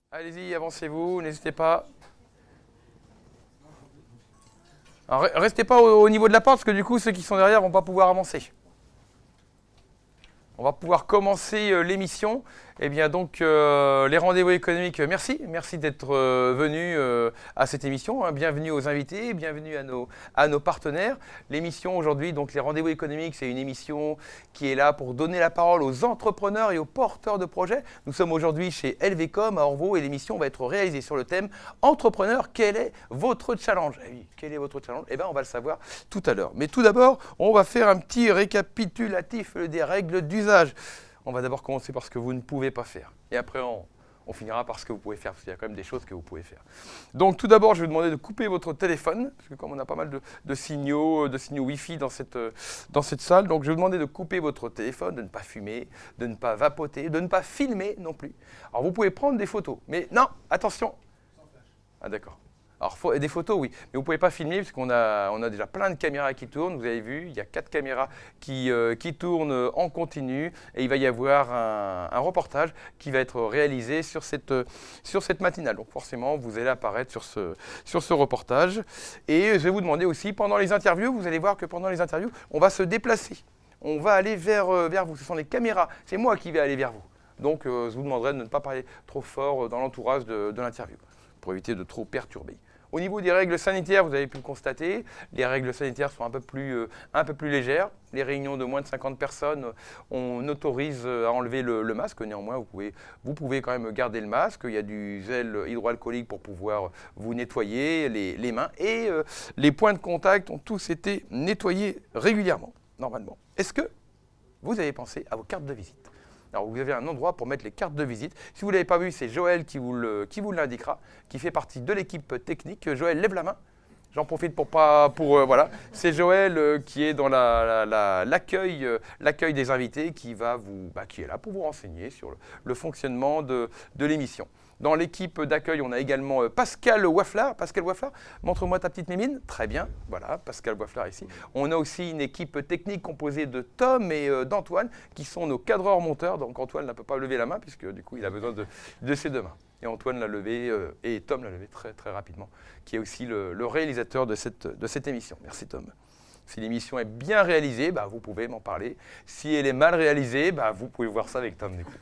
Allez-y, avancez-vous, n'hésitez pas. Alors, restez pas au niveau de la porte, parce que du coup, ceux qui sont derrière vont pas pouvoir avancer. On va pouvoir commencer l'émission. Eh bien donc, les rendez-vous économiques, merci d'être venus à cette émission. Hein. Bienvenue aux invités, bienvenue à nos partenaires. L'émission aujourd'hui, donc les rendez-vous économiques, c'est une émission qui est là pour donner la parole aux entrepreneurs et aux porteurs de projets. Nous sommes aujourd'hui chez LVcom à Orvaux et l'émission va être réalisée sur le thème Entrepreneur, quel est votre challenge? Eh oui, quel est votre challenge? Eh bien, on va le savoir tout à l'heure. Mais tout d'abord, on va faire un petit récapitulatif des règles d'usage. On va d'abord commencer par ce que vous ne pouvez pas faire. Et après, on finira par ce que vous pouvez faire, parce qu'il y a quand même des choses que vous pouvez faire. Donc tout d'abord, je vais vous demander de couper votre téléphone, parce que comme on a pas mal de signaux Wi-Fi dans cette salle, donc je vais vous demander de couper votre téléphone, de ne pas fumer, de ne pas vapoter, de ne pas filmer non plus. Alors vous pouvez prendre des photos, mais non, attention. Ah d'accord. Alors, des photos, oui, mais vous ne pouvez pas filmer parce qu'on a déjà plein de caméras qui tournent. Vous avez vu, il y a 4 caméras qui tournent en continu et il va y avoir un reportage qui va être réalisé sur cette matinale. Donc forcément, vous allez apparaître sur ce reportage. Et je vais vous demander aussi, pendant les interviews, vous allez voir que pendant les interviews, on va se déplacer. On va aller vers vous. Ce sont les caméras. C'est moi qui vais aller vers vous. Donc, je vous demanderai de ne pas parler trop fort dans l'entourage de l'interview pour éviter de trop perturber. Au niveau des règles sanitaires, vous avez pu le constater, les règles sanitaires sont un peu plus légères. Les réunions de moins de 50 personnes, on autorise à enlever le masque. Néanmoins, vous pouvez quand même garder le masque. Il y a du gel hydroalcoolique pour pouvoir vous nettoyer les mains. Et les points de contact ont tous été nettoyés régulièrement, normalement. Est-ce que vous avez pensé à vos cartes de visite ? Alors, vous avez un endroit pour mettre les cartes de visite. Si vous ne l'avez pas vu, c'est Joël qui vous l'indiquera, qui fait partie de l'équipe technique. Joël, lève la main. J'en profite voilà. C'est Joël qui est dans l'accueil des invités qui est là pour vous renseigner sur le fonctionnement de l'émission. Dans l'équipe d'accueil, on a également Pascal Waffler. Pascal Waffler, montre-moi ta petite mimine. Très bien, voilà, Pascal Waffler ici. On a aussi une équipe technique composée de Tom et d'Antoine, qui sont nos cadreurs monteurs. Donc Antoine ne peut pas lever la main, puisque du coup, il a besoin de ses deux mains. Et Antoine l'a levé, et Tom l'a levé très, très rapidement, qui est aussi le réalisateur de cette émission. Merci Tom. Si l'émission est bien réalisée, vous pouvez m'en parler. Si elle est mal réalisée, vous pouvez voir ça avec Tom. Du coup.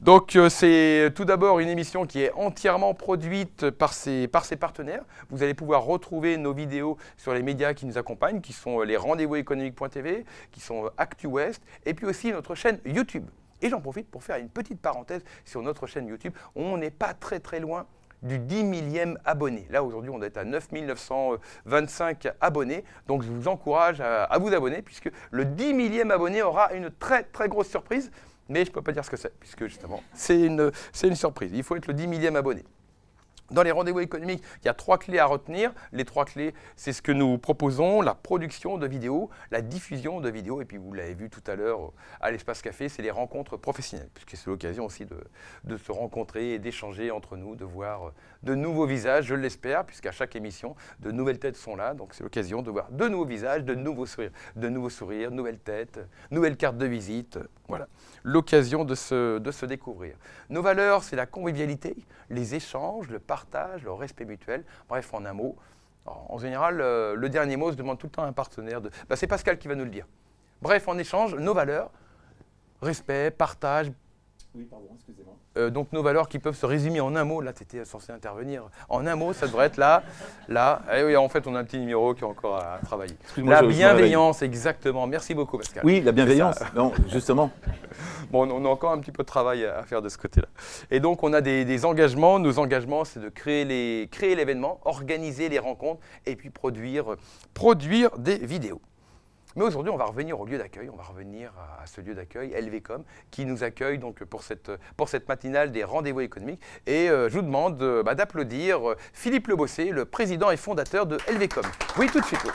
Donc c'est tout d'abord une émission qui est entièrement produite par ses partenaires. Vous allez pouvoir retrouver nos vidéos sur les médias qui nous accompagnent, qui sont les rendez-vous économiques.tv, qui sont ActuWest, et puis aussi notre chaîne YouTube. Et j'en profite pour faire une petite parenthèse sur notre chaîne YouTube. On n'est pas très très loin du 10 millième abonné. Là, aujourd'hui, on doit être à 9 925 abonnés. Donc, je vous encourage à vous abonner, puisque le 10 millième abonné aura une très très grosse surprise. Mais je ne peux pas dire ce que c'est, puisque justement, c'est une surprise. Il faut être le 10 millième abonné. Dans les rendez-vous économiques, il y a 3 clés à retenir. Les 3 clés, c'est ce que nous proposons, la production de vidéos, la diffusion de vidéos, et puis vous l'avez vu tout à l'heure à l'Espace Café, c'est les rencontres professionnelles, puisque c'est l'occasion aussi de se rencontrer et d'échanger entre nous, de voir de nouveaux visages, je l'espère, puisqu'à chaque émission, de nouvelles têtes sont là, donc c'est l'occasion de voir de nouveaux visages, de nouveaux sourires, nouvelles têtes, nouvelles cartes de visite, voilà. L'occasion de se découvrir. Nos valeurs, c'est la convivialité, les échanges, le partage, le respect mutuel. Bref, en un mot, en général, le dernier mot se demande tout le temps à un partenaire. C'est Pascal qui va nous le dire. Bref, en échange, nos valeurs, respect, partage. Oui, pardon, excusez-moi. Donc nos valeurs qui peuvent se résumer en un mot. Là, tu étais censé intervenir. En un mot, ça devrait être là. Et oui, en fait, on a un petit numéro qui est encore à travailler. La bienveillance, exactement. Merci beaucoup, Pascal. Oui, la bienveillance. Non, justement. Bon, on a encore un petit peu de travail à faire de ce côté-là. Et donc, on a des engagements. Nos engagements, c'est de créer l'événement, organiser les rencontres et puis produire des vidéos. Mais aujourd'hui, on va revenir au lieu d'accueil, on va revenir à ce lieu d'accueil, LVcom, qui nous accueille donc pour cette matinale des rendez-vous économiques. Et je vous demande d'applaudir Philippe Lebossé, le président et fondateur de LVcom. Oui, tout de suite. Oui.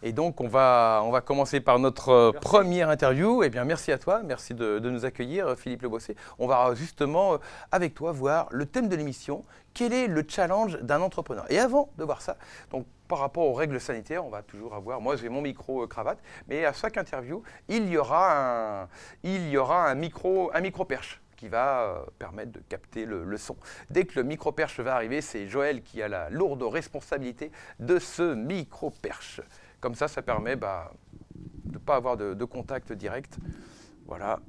Et donc, on va commencer par notre première interview. Eh bien, merci à toi, merci de nous accueillir, Philippe Lebossé. On va justement, avec toi, voir le thème de l'émission. Quel est le challenge d'un entrepreneur? Et avant de voir ça, donc, par rapport aux règles sanitaires, on va toujours avoir, moi j'ai mon micro cravate, mais à chaque interview, il y aura un micro perche qui va permettre de capter le son. Dès que le micro perche va arriver, c'est Joël qui a la lourde responsabilité de ce micro perche. Comme ça permet de ne pas avoir de contact direct. Voilà,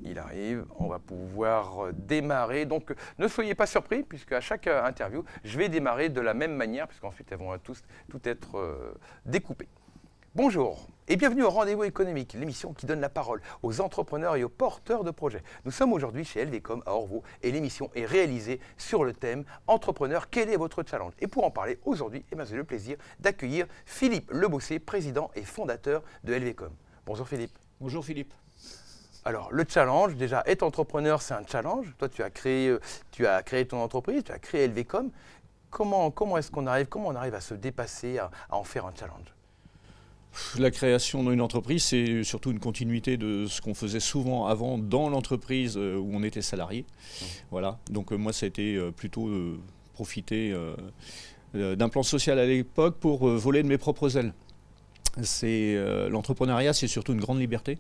il arrive, on va pouvoir démarrer. Donc, ne soyez pas surpris, puisque à chaque interview, je vais démarrer de la même manière, puisqu'ensuite, elles vont tout être découpées. Bonjour et bienvenue au Rendez-vous économique, l'émission qui donne la parole aux entrepreneurs et aux porteurs de projets. Nous sommes aujourd'hui chez LVcom à Orvaux et l'émission est réalisée sur le thème « Entrepreneur, quel est votre challenge ?» Et pour en parler aujourd'hui, j'ai le plaisir d'accueillir Philippe Lebossé, président et fondateur de LVcom. Bonjour Philippe. Bonjour Philippe. Alors le challenge, déjà être entrepreneur c'est un challenge. Toi tu as créé ton entreprise, tu as créé LVcom. Comment on arrive à se dépasser, à en faire un challenge? La création d'une entreprise, c'est surtout une continuité de ce qu'on faisait souvent avant dans l'entreprise où on était salarié. Voilà. Donc moi, ça a été plutôt profiter d'un plan social à l'époque pour voler de mes propres ailes. L'entrepreneuriat, c'est surtout une grande liberté.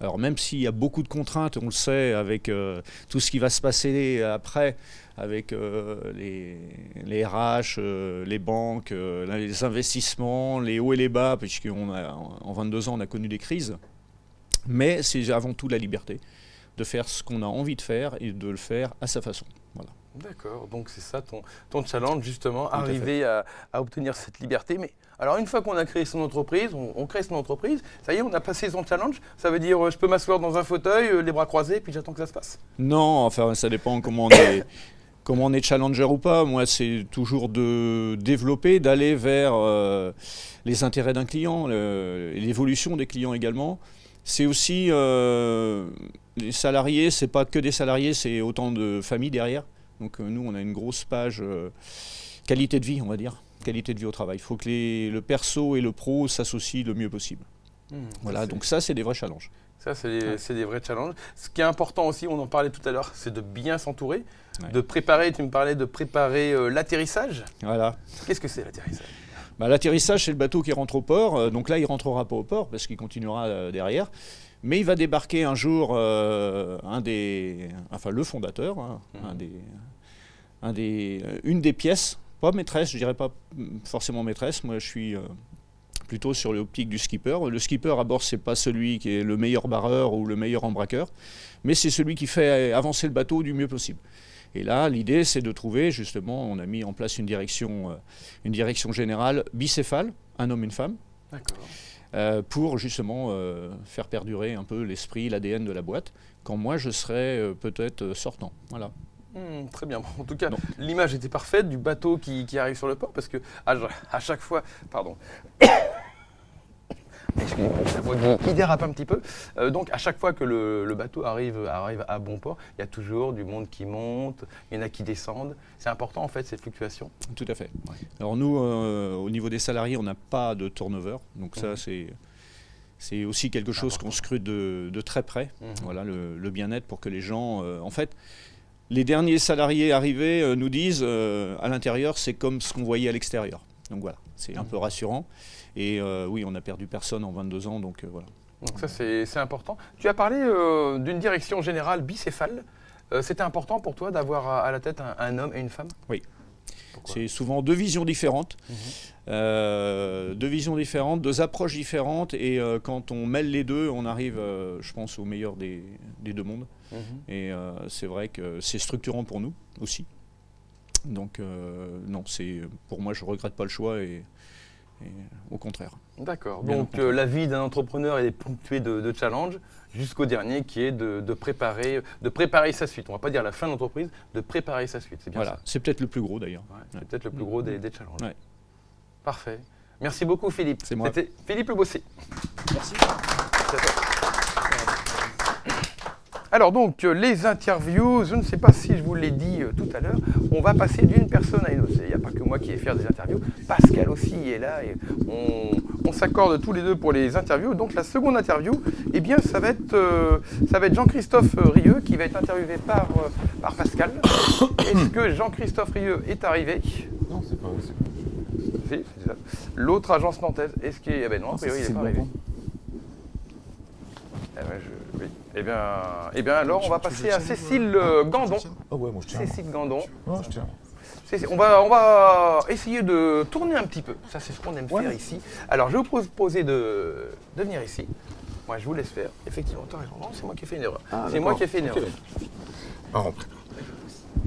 Alors même s'il y a beaucoup de contraintes, on le sait, avec tout ce qui va se passer après, avec les RH, les banques, les investissements, les hauts et les bas, puisqu'en 22 ans, on a connu des crises. Mais c'est avant tout la liberté de faire ce qu'on a envie de faire et de le faire à sa façon. Voilà. D'accord, donc c'est ça ton challenge, justement, arriver à obtenir cette liberté. Mais alors, une fois qu'on a créé son entreprise, on crée son entreprise, ça y est, on a passé son challenge. Ça veut dire, je peux m'asseoir dans un fauteuil, les bras croisés, puis j'attends que ça se passe? Non, enfin, ça dépend comment on est challenger ou pas. Moi, c'est toujours de développer, d'aller vers les intérêts d'un client, l'évolution des clients également. C'est aussi les salariés, c'est pas que des salariés, c'est autant de familles derrière. Donc nous, on a une grosse page qualité de vie, on va dire, qualité de vie au travail. Il faut que le perso et le pro s'associent le mieux possible. Voilà, donc ça, c'est des vrais challenges. Ça, c'est des vrais challenges. Ce qui est important aussi, on en parlait tout à l'heure, c'est de bien s'entourer, de préparer, tu me parlais de préparer l'atterrissage. Voilà. Qu'est-ce que c'est l'atterrissage? L'atterrissage, c'est le bateau qui rentre au port. Donc là, il ne rentrera pas au port parce qu'il continuera derrière. Mais il va débarquer un jour le fondateur, une des pièces, pas maîtresse, je dirais pas forcément maîtresse. Moi, je suis plutôt sur l'optique du skipper. Le skipper à bord, c'est pas celui qui est le meilleur barreur ou le meilleur embraqueur, mais c'est celui qui fait avancer le bateau du mieux possible. Et là, l'idée, c'est de trouver, justement, on a mis en place une direction générale bicéphale, un homme, une femme. D'accord. Pour justement faire perdurer un peu l'esprit, l'ADN de la boîte, quand moi je serai peut-être sortant. Voilà. Très bien. En tout cas, l'image était parfaite du bateau qui arrive sur le port, parce que à chaque fois, pardon, excusez-moi, la voix qui dérape un petit peu. Donc à chaque fois que le bateau arrive à bon port, il y a toujours du monde qui monte, il y en a qui descendent. C'est important en fait cette fluctuation. Tout à fait. Ouais. Alors nous, au niveau des salariés, on n'a pas de turnover, donc ça c'est aussi quelque chose qu'on scrute de très près. Voilà, le bien-être pour que les gens, en fait, les derniers salariés arrivés nous disent à l'intérieur, c'est comme ce qu'on voyait à l'extérieur. Donc voilà, c'est un peu rassurant. Et oui, on a perdu personne en 22 ans, donc voilà. Donc ça, c'est important. Tu as parlé d'une direction générale bicéphale. C'était important pour toi d'avoir à la tête un homme et une femme? Oui. C'est souvent deux visions différentes, deux approches différentes, et quand on mêle les deux, on arrive, je pense, au meilleur des deux mondes. Et c'est vrai que c'est structurant pour nous aussi. Donc non, pour moi, je ne regrette pas le choix, et au contraire. D'accord. Donc la vie d'un entrepreneur est ponctuée de challenges jusqu'au dernier qui est de préparer sa suite. On ne va pas dire la fin de l'entreprise, de préparer sa suite. C'est bien ça. C'est peut-être le plus gros d'ailleurs. Ouais, c'est peut-être le plus gros des challenges. Ouais. Parfait. Merci beaucoup Philippe. C'est moi. C'était Philippe Lebossé. Merci. Alors donc, les interviews, je ne sais pas si je vous l'ai dit tout à l'heure, on va passer d'une personne à une autre. Il n'y a pas que moi qui vais faire des interviews, Pascal aussi est là et on s'accorde tous les deux pour les interviews. Donc la seconde interview, eh bien, ça va être Jean-Christophe Rieu qui va être interviewé par Pascal. Est-ce que Jean-Christophe Rieu est arrivé? Non, c'est pas. Si, c'est ça. L'autre agence nantaise, est-ce qu'il est... Eh ben non, a priori, il n'est pas arrivé. Oui. Eh bien, alors, on va passer à Cécile Gandon. Ah ouais, moi je tiens. Cécile Gandon. Ouais, je tiens. On va essayer de tourner un petit peu. Ça, c'est ce qu'on aime faire ici. Alors, je vais vous proposer de venir ici. Moi, je vous laisse faire. Effectivement, tu as raison. Non, c'est moi qui ai fait une erreur. C'est moi qui ai fait une erreur.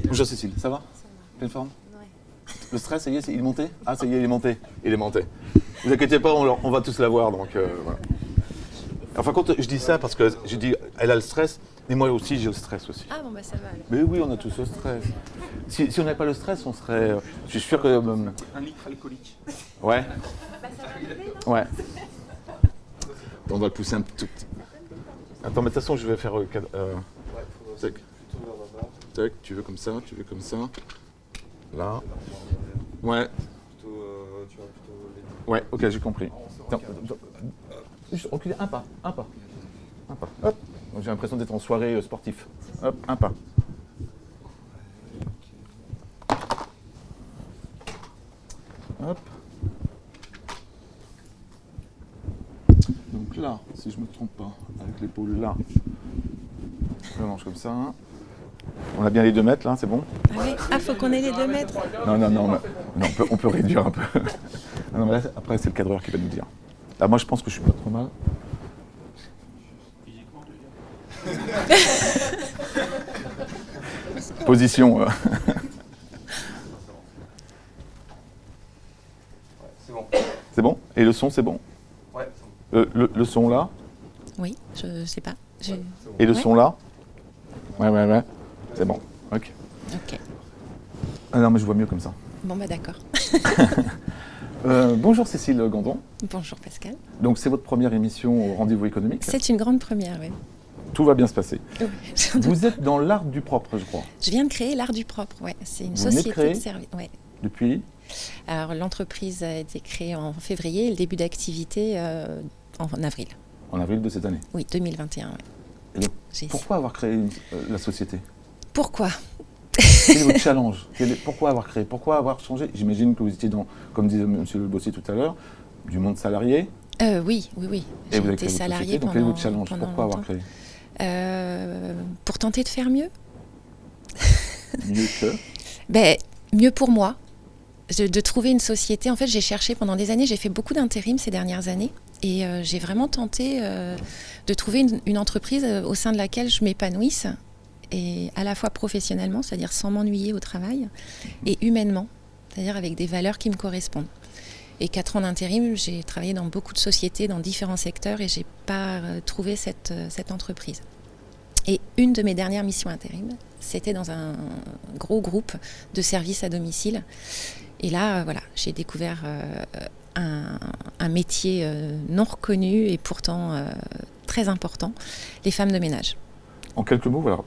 Bonjour Cécile, ça va? Pleine forme? Ouais. Le stress, ça y est, il est monté? Ah, ça y est, il est monté. Il est monté. Ne vous inquiétez pas, on va tous l'avoir, donc voilà. Enfin, quand je dis ça, parce que je dis, elle a le stress, mais moi aussi, j'ai le stress aussi. Ah bon, bah ça va alors. Mais oui, on a tous le stress. Si on n'avait pas le stress, on serait... je suis sûr que... Un litre alcoolique. Ouais. Bah ça va arriver, non? Ouais. On va le pousser un tout petit. Attends, mais de toute façon, je vais faire... tac. Tac, tu veux comme ça, Là. Ouais. Ouais, ok, j'ai compris. Attends, juste reculer un pas. Hop. J'ai l'impression d'être en soirée sportif. Hop, un pas. Hop. Donc là, si je me trompe pas, avec l'épaule là, je mange comme ça. On a bien les 2 mètres là, c'est bon? Ah oui, faut qu'on ait les 2 mètres. Non, on peut réduire un peu. Non, mais là, après, c'est le cadreur qui va nous dire. Là, moi, je pense que je suis pas trop mal. Position. C'est bon. C'est bon? Et le son, c'est bon? Ouais. Le son là? Oui, je sais pas. Et le Ouais. son là? Ouais. C'est bon. Ok. Ok. Ah non, mais je vois mieux comme ça. Bon bah d'accord. Bonjour Cécile Gandon. Bonjour Pascal. Donc c'est votre première émission au Rendez-vous économique. C'est une grande première, oui. Tout va bien se passer. Oui. Vous êtes dans l'art du propre, je crois. Je viens de créer l'Art du Propre, ouais. C'est une Vous venez de société créer de service. Ouais. Depuis? Alors l'entreprise a été créée en février et le début d'activité en avril. En avril de cette année. Oui, 2021, ouais. Et donc, pourquoi avoir créé la société? Pourquoi? Quel est votre challenge? Pourquoi avoir créé? Pourquoi avoir changé? J'imagine que vous étiez dans, comme disait M. Le Bossier tout à l'heure, du monde salarié. Oui. Et vous avez J'ai été créé votre salariée société. Donc quel est votre challenge? pendant Pourquoi avoir longtemps. créé? Pour tenter de faire mieux. Mieux que? Mieux pour moi. De trouver une société. En fait, j'ai cherché pendant des années, j'ai fait beaucoup d'intérim ces dernières années. Et j'ai vraiment tenté de trouver une entreprise au sein de laquelle je m'épanouisse. Et à la fois professionnellement, c'est-à-dire sans m'ennuyer au travail, et humainement, c'est-à-dire avec des valeurs qui me correspondent. Et 4 ans d'intérim, j'ai travaillé dans beaucoup de sociétés, dans différents secteurs, et je n'ai pas trouvé cette entreprise. Et une de mes dernières missions intérim, c'était dans un gros groupe de services à domicile. Et là, voilà, j'ai découvert un métier non reconnu et pourtant très important, les femmes de ménage. En quelques mots, voilà,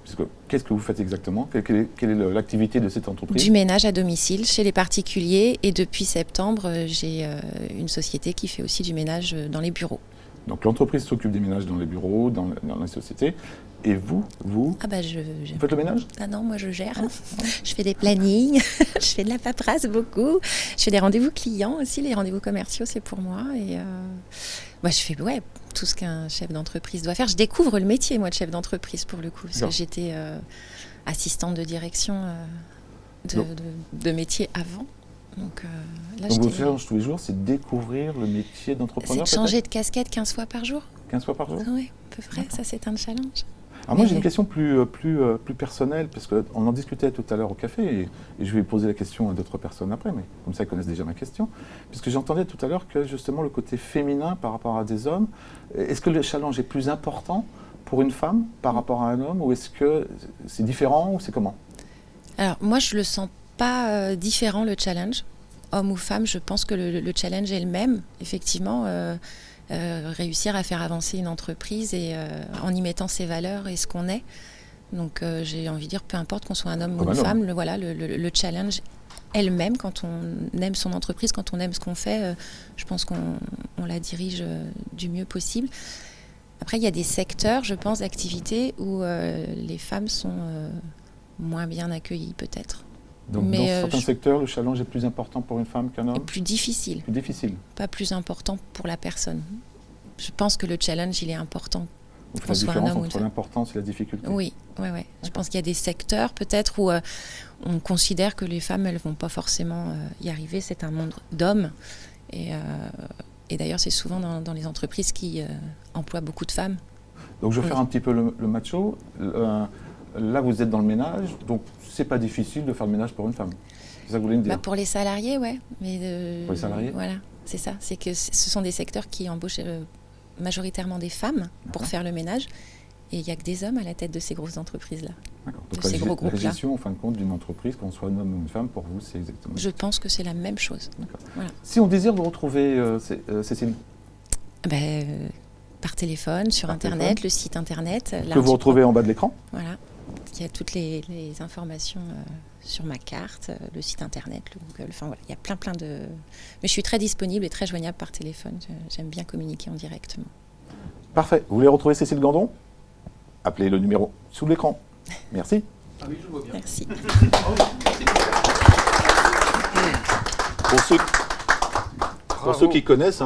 qu'est-ce que vous faites exactement? Quelle est l'activité de cette entreprise? Du ménage à domicile chez les particuliers, et depuis septembre, j'ai une société qui fait aussi du ménage dans les bureaux. Donc l'entreprise s'occupe des ménages dans les bureaux, dans les sociétés. Et vous Ah bah vous faites le ménage? Ah non, moi je gère. Je fais des plannings, je fais de la paperasse beaucoup. Je fais des rendez-vous clients aussi, les rendez-vous commerciaux, c'est pour moi. Et moi je fais tout ce qu'un chef d'entreprise doit faire. Je découvre le métier, moi, de chef d'entreprise pour le coup. Parce que j'étais assistante de direction de métier avant. Donc, donc votre challenge tous les jours, c'est découvrir le métier d'entrepreneur? C'est de changer de casquette 15 fois par jour. 15 fois par jour? Oui, à peu près. Ça, c'est un challenge. Alors moi, j'ai une question plus personnelle, parce qu'on en discutait tout à l'heure au café, et je vais poser la question à d'autres personnes après, mais comme ça, ils connaissent déjà ma question. Puisque j'entendais tout à l'heure que, justement, le côté féminin par rapport à des hommes, est-ce que le challenge est plus important pour une femme par rapport à un homme, ou est-ce que c'est différent, ou c'est comment? Alors, moi, je ne le sens pas différent, le challenge. Homme ou femme, je pense que le challenge est le même, effectivement. Réussir à faire avancer une entreprise et en y mettant ses valeurs et ce qu'on est. Donc j'ai envie de dire, peu importe qu'on soit un homme ou une femme, le challenge elle-même, quand on aime son entreprise, quand on aime ce qu'on fait, je pense qu'on la dirige du mieux possible. Après, il y a des secteurs, je pense, d'activités où les femmes sont moins bien accueillies, peut-être. Donc, Mais, dans certains secteurs, le challenge est plus important pour une femme qu'un Et homme? plus difficile, Plus difficile. pas plus important pour la personne. Je pense que le challenge, il est important. Vous faites Qu'on la soit un différence homme ou une entre femme. l'importance et la difficulté? Oui. Je pense qu'il y a des secteurs, peut-être, où on considère que les femmes, elles ne vont pas forcément y arriver. C'est un monde d'hommes. Et d'ailleurs, c'est souvent dans les entreprises qui emploient beaucoup de femmes. Donc je vais faire un petit peu le macho. Là, vous êtes dans le ménage, donc c'est pas difficile de faire le ménage pour une femme. C'est ça que vous voulez me dire? Pour les salariés, ouais. Mais Pour les salariés? Voilà, c'est ça. C'est que ce sont des secteurs qui embauchent majoritairement des femmes pour faire le ménage. Et il n'y a que des hommes à la tête de ces grosses entreprises-là. D'accord. De Donc ces gros la groupes-là. gestion, en fin de compte, d'une entreprise, qu'on soit un homme ou une femme, pour vous, c'est exactement ça. Je pense que c'est la même chose. D'accord. Voilà. Si on désire vous retrouver, Cécile, Par téléphone, sur Par Internet, téléphone. le site Internet. on peut vous retrouver en bas de l'écran? Voilà. Il y a toutes les informations sur ma carte, le site Internet, le Google. Enfin voilà, il y a plein de... Mais je suis très disponible et très joignable par téléphone. J'aime bien communiquer en directement. Parfait. Vous voulez retrouver Cécile Gandon? Appelez le numéro sous l'écran. Merci. Ah oui, je le vois bien. Merci. Pour ceux qui connaissent,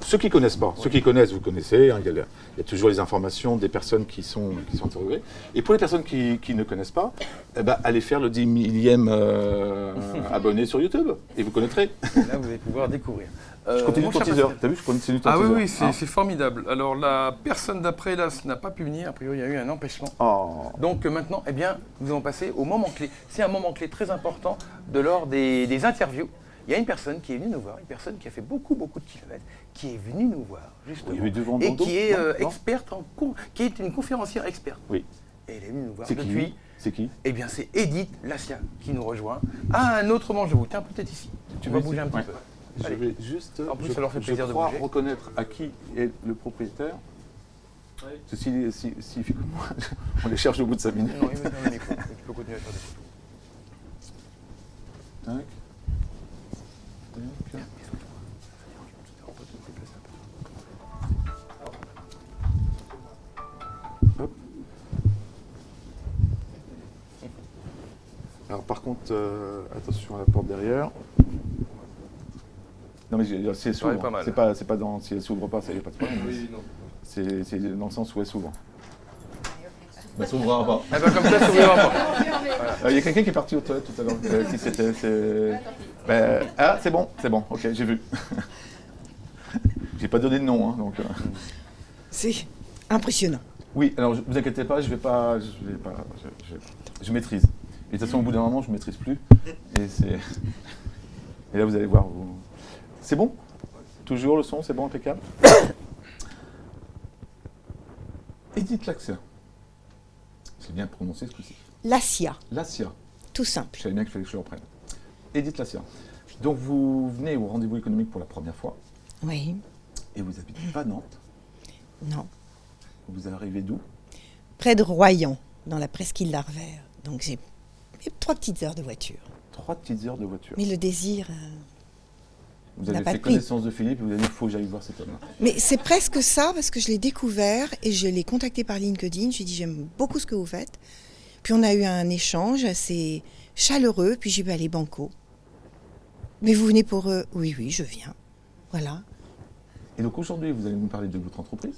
ceux qui connaissent pas, ceux qui connaissent, vous connaissez, il y a toujours les informations des personnes qui sont interviewées. Et pour les personnes qui ne connaissent pas, allez faire le 10 millième abonné sur YouTube et vous connaîtrez. Là, vous allez pouvoir découvrir. Je continue Mon ton cher teaser. Pascal. T'as vu, je continue ton Ah teaser. oui, c'est formidable. Alors, la personne d'après, là, n'a pas pu venir. A priori, il y a eu un empêchement. Oh. Donc maintenant, nous allons passer au moment clé. C'est un moment clé très important lors des interviews. Il y a une personne qui est venue nous voir, une personne qui a fait beaucoup de kilomètres, qui est venue nous voir, justement, Il y avait du vent dans et le dos? qui est Non. experte, qui est une conférencière experte. Oui. Et elle est venue nous voir C'est depuis. qui? C'est qui? Eh bien, c'est Edith Lassia qui nous rejoint. Ah, un autre manche de vous. Tiens, peut-être ici. Tu vas bouger un petit Ouais. peu. Je Allez. vais juste. En plus, ça leur fait plaisir de crois bouger. reconnaître à qui est le propriétaire. Ceci, s'il fait comme moi, on les cherche au bout de 5 minutes. Non, il met dans le micro. Tu peux continuer à faire des photos. Tac. Tac. Hop. Alors par contre, attention à la porte derrière. Non mais si elle s'ouvre, pas mal. c'est pas dans, si elle s'ouvre pas, ça y a pas de problème. C'est dans le sens où elle s'ouvre. Elle s'ouvrira pas. Eh ben, comme ça, ça ouvrira pas. Il y a quelqu'un qui est parti aux toilettes tout à l'heure. Qui c'était c'est bon, ok, j'ai vu. J'ai pas donné de nom, hein, donc. C'est impressionnant. Oui, alors vous inquiétez pas, je maîtrise. Et de toute façon, au bout d'un moment, je maîtrise plus. Et là, vous allez voir. C'est bon? Toujours le son, c'est bon, impeccable. Edith Lassia. C'est bien prononcé ce coup-ci. Lassia, Lassia. tout simple. Je savais bien qu'il fallait que je le reprenne. Edith Lassia. Donc vous venez au rendez-vous économique pour la première fois Oui, et vous habitez pas Nantes. non. Vous arrivez d'où? Près de Royan, dans la presqu'île d'Arvers. Donc j'ai 3 petites heures de voiture. 3 petites heures de voiture. Mais le désir... Vous n'a avez pas fait de prix. connaissance de Philippe et vous avez dit il faut que j'aille voir cet homme-là. Mais c'est presque ça, parce que je l'ai découvert et je l'ai contacté par LinkedIn. Je lui ai dit j'aime beaucoup ce que vous faites. Puis on a eu un échange assez chaleureux. Puis j'ai dit allez, banco. Mais vous venez pour... Oui, je viens. Voilà. Et donc aujourd'hui, vous allez nous parler de votre entreprise.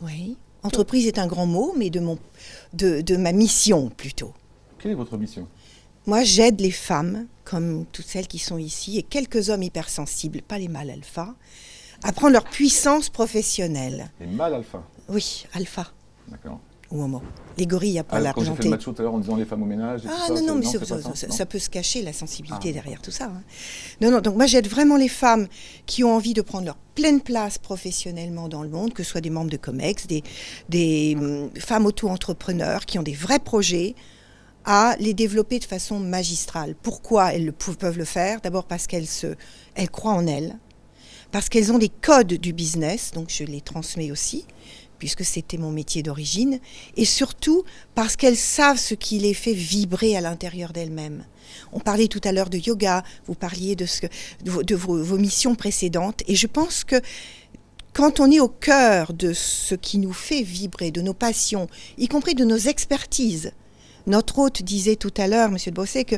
Oui. Entreprise est un grand mot, mais de ma mission plutôt. Quelle est votre mission? Moi, j'aide les femmes, comme toutes celles qui sont ici, et quelques hommes hypersensibles, pas les mâles alpha, à prendre leur puissance professionnelle. Les mâles alpha. Oui, alpha D'accord. ou homo. Les gorilles, il n'y a pas à Quand j'ai fait le l'argenter. macho tout à l'heure en disant les femmes au ménage et tout Ah ça, non, mais c'est pas ça peut se cacher, la sensibilité Ah, derrière tout ça. Hein. Non, donc moi j'aide vraiment les femmes qui ont envie de prendre leur pleine place professionnellement dans le monde, que ce soit des membres de COMEX, des femmes auto-entrepreneurs qui ont des vrais projets, à les développer de façon magistrale. Pourquoi elles peuvent le faire? D'abord parce qu'elles croient en elles, parce qu'elles ont des codes du business, donc je les transmets aussi, puisque c'était mon métier d'origine, et surtout parce qu'elles savent ce qui les fait vibrer à l'intérieur d'elles-mêmes. On parlait tout à l'heure de yoga, vous parliez de vos missions précédentes, et je pense que quand on est au cœur de ce qui nous fait vibrer, de nos passions, y compris de nos expertises. Notre hôte disait tout à l'heure, M. de Bosset, que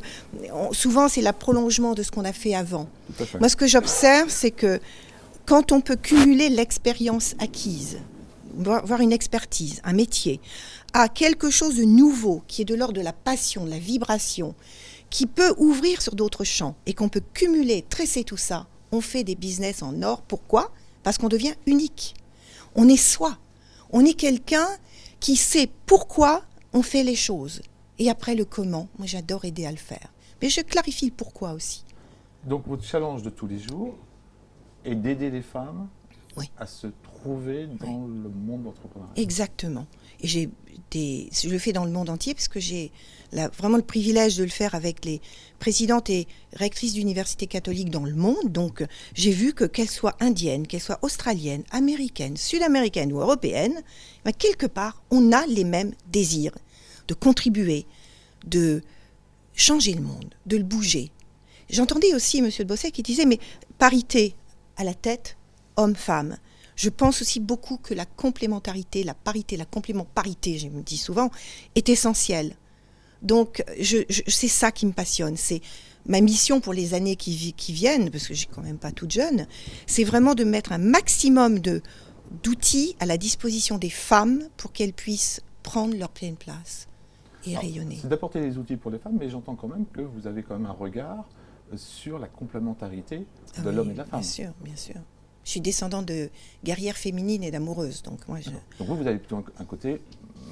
souvent c'est le prolongement de ce qu'on a fait avant. Moi, ce que j'observe, c'est que quand on peut cumuler l'expérience acquise, voire une expertise, un métier, à quelque chose de nouveau, qui est de l'ordre de la passion, de la vibration, qui peut ouvrir sur d'autres champs, et qu'on peut cumuler, tresser tout ça, on fait des business en or. Pourquoi ? Parce qu'on devient unique. On est soi. On est quelqu'un qui sait pourquoi on fait les choses. Et après le comment, moi j'adore aider à le faire. Mais je clarifie le pourquoi aussi. Donc votre challenge de tous les jours est d'aider les femmes à se trouver dans le monde d'entrepreneuriat. Exactement. Et je le fais dans le monde entier parce que j'ai vraiment le privilège de le faire avec les présidentes et rectrices d'universités catholiques dans le monde. Donc j'ai vu que qu'elles soient indiennes, qu'elles soient australiennes, américaines, sud-américaines ou européennes, ben, quelque part, on a les mêmes désirs de contribuer, de changer le monde, de le bouger. J'entendais aussi M. de Bosset qui disait, mais parité à la tête, homme-femme. Je pense aussi beaucoup que la complémentarité, la parité, la complémentarité, je me dis souvent, est essentielle. Donc, c'est ça qui me passionne. C'est ma mission pour les années qui viennent, parce que je ne suis quand même pas toute jeune, c'est vraiment de mettre un maximum d'outils à la disposition des femmes pour qu'elles puissent prendre leur pleine place et rayonner. C'est d'apporter des outils pour les femmes, mais j'entends quand même que vous avez quand même un regard sur la complémentarité de l'homme et de la femme. Bien sûr, bien sûr. Je suis descendante de guerrières féminines et d'amoureuses, donc moi Donc vous avez plutôt un côté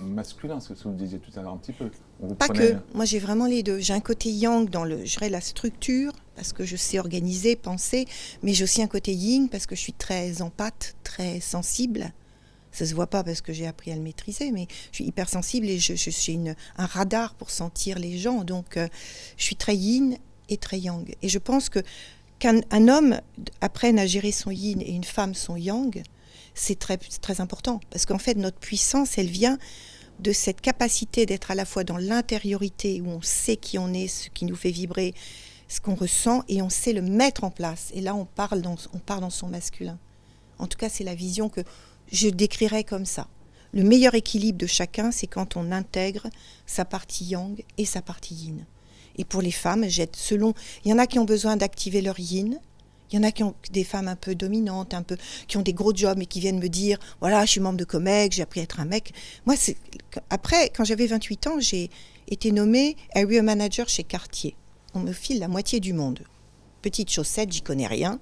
masculin, ce que vous disiez tout à l'heure un petit peu. Pas que, moi j'ai vraiment les deux. J'ai un côté yang dans la structure, parce que je sais organiser, penser, mais j'ai aussi un côté yin, parce que je suis très empathe, très sensible. Ça se voit pas parce que j'ai appris à le maîtriser, mais je suis hypersensible et j'ai un radar pour sentir les gens. Donc je suis très yin et très yang. Et je pense que qu'un homme apprenne à gérer son yin et une femme son yang, c'est très, très important. Parce qu'en fait, notre puissance, elle vient de cette capacité d'être à la fois dans l'intériorité, où on sait qui on est, ce qui nous fait vibrer, ce qu'on ressent, et on sait le mettre en place. Et là, on part dans son masculin. En tout cas, c'est la vision que je décrirais comme ça. Le meilleur équilibre de chacun, c'est quand on intègre sa partie yang et sa partie yin. Et pour les femmes, il y en a qui ont besoin d'activer leur yin, il y en a qui ont des femmes un peu dominantes, qui ont des gros jobs et qui viennent me dire, voilà, je suis membre de Comex, j'ai appris à être un mec. Moi, après, quand j'avais 28 ans, j'ai été nommée Area Manager chez Cartier. On me file la moitié du monde. Petite chaussette, j'y connais rien.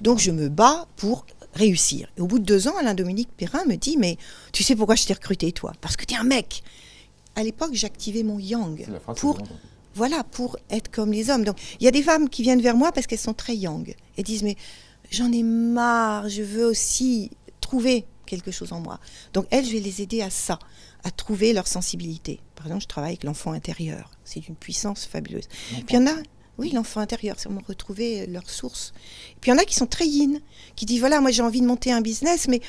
Donc je me bats pour réussir. Et au bout de 2 ans, Alain-Dominique Perrin me dit, mais tu sais pourquoi je t'ai recruté, toi ? Parce que t'es un mec. À l'époque, j'activais mon yang pour être comme les hommes. Donc, il y a des femmes qui viennent vers moi parce qu'elles sont très yang. Elles disent, mais j'en ai marre, je veux aussi trouver quelque chose en moi. Donc, elles, je vais les aider à ça, à trouver leur sensibilité. Par exemple, je travaille avec l'enfant intérieur. C'est d'une puissance fabuleuse. Puis il y en a, oui, l'enfant intérieur, c'est vraiment retrouver leur source. Et puis il y en a qui sont très yin, qui disent, voilà, moi j'ai envie de monter un business, mais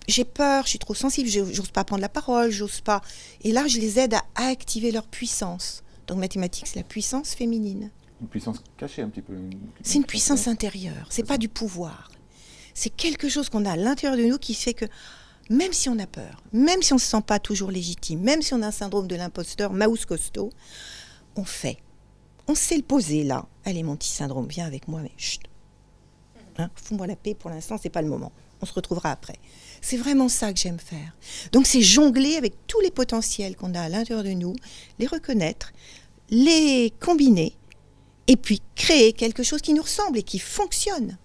j'ai peur, je suis trop sensible, j'ose pas prendre la parole, j'ose pas. Et là, je les aide à activer leur puissance. Donc mathématiques, c'est la puissance féminine. Une puissance cachée un petit peu. C'est une puissance intérieure, c'est pas du pouvoir. C'est quelque chose qu'on a à l'intérieur de nous qui fait que même si on a peur, même si on se sent pas toujours légitime, même si on a un syndrome de l'imposteur, Maus costaud, on fait. On sait le poser là. Allez, mon petit syndrome, viens avec moi, mais chut. Hein, fous-moi la paix, pour l'instant, c'est pas le moment. On se retrouvera après. C'est vraiment ça que j'aime faire. Donc, c'est jongler avec tous les potentiels qu'on a à l'intérieur de nous, les reconnaître, les combiner, et puis créer quelque chose qui nous ressemble et qui fonctionne.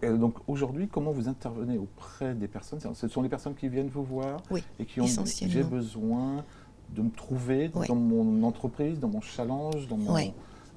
Et donc, aujourd'hui, comment vous intervenez auprès des personnes ? Ce sont les personnes qui viennent vous voir et qui ont dit, j'ai besoin de me trouver dans mon entreprise, dans mon challenge, dans mon...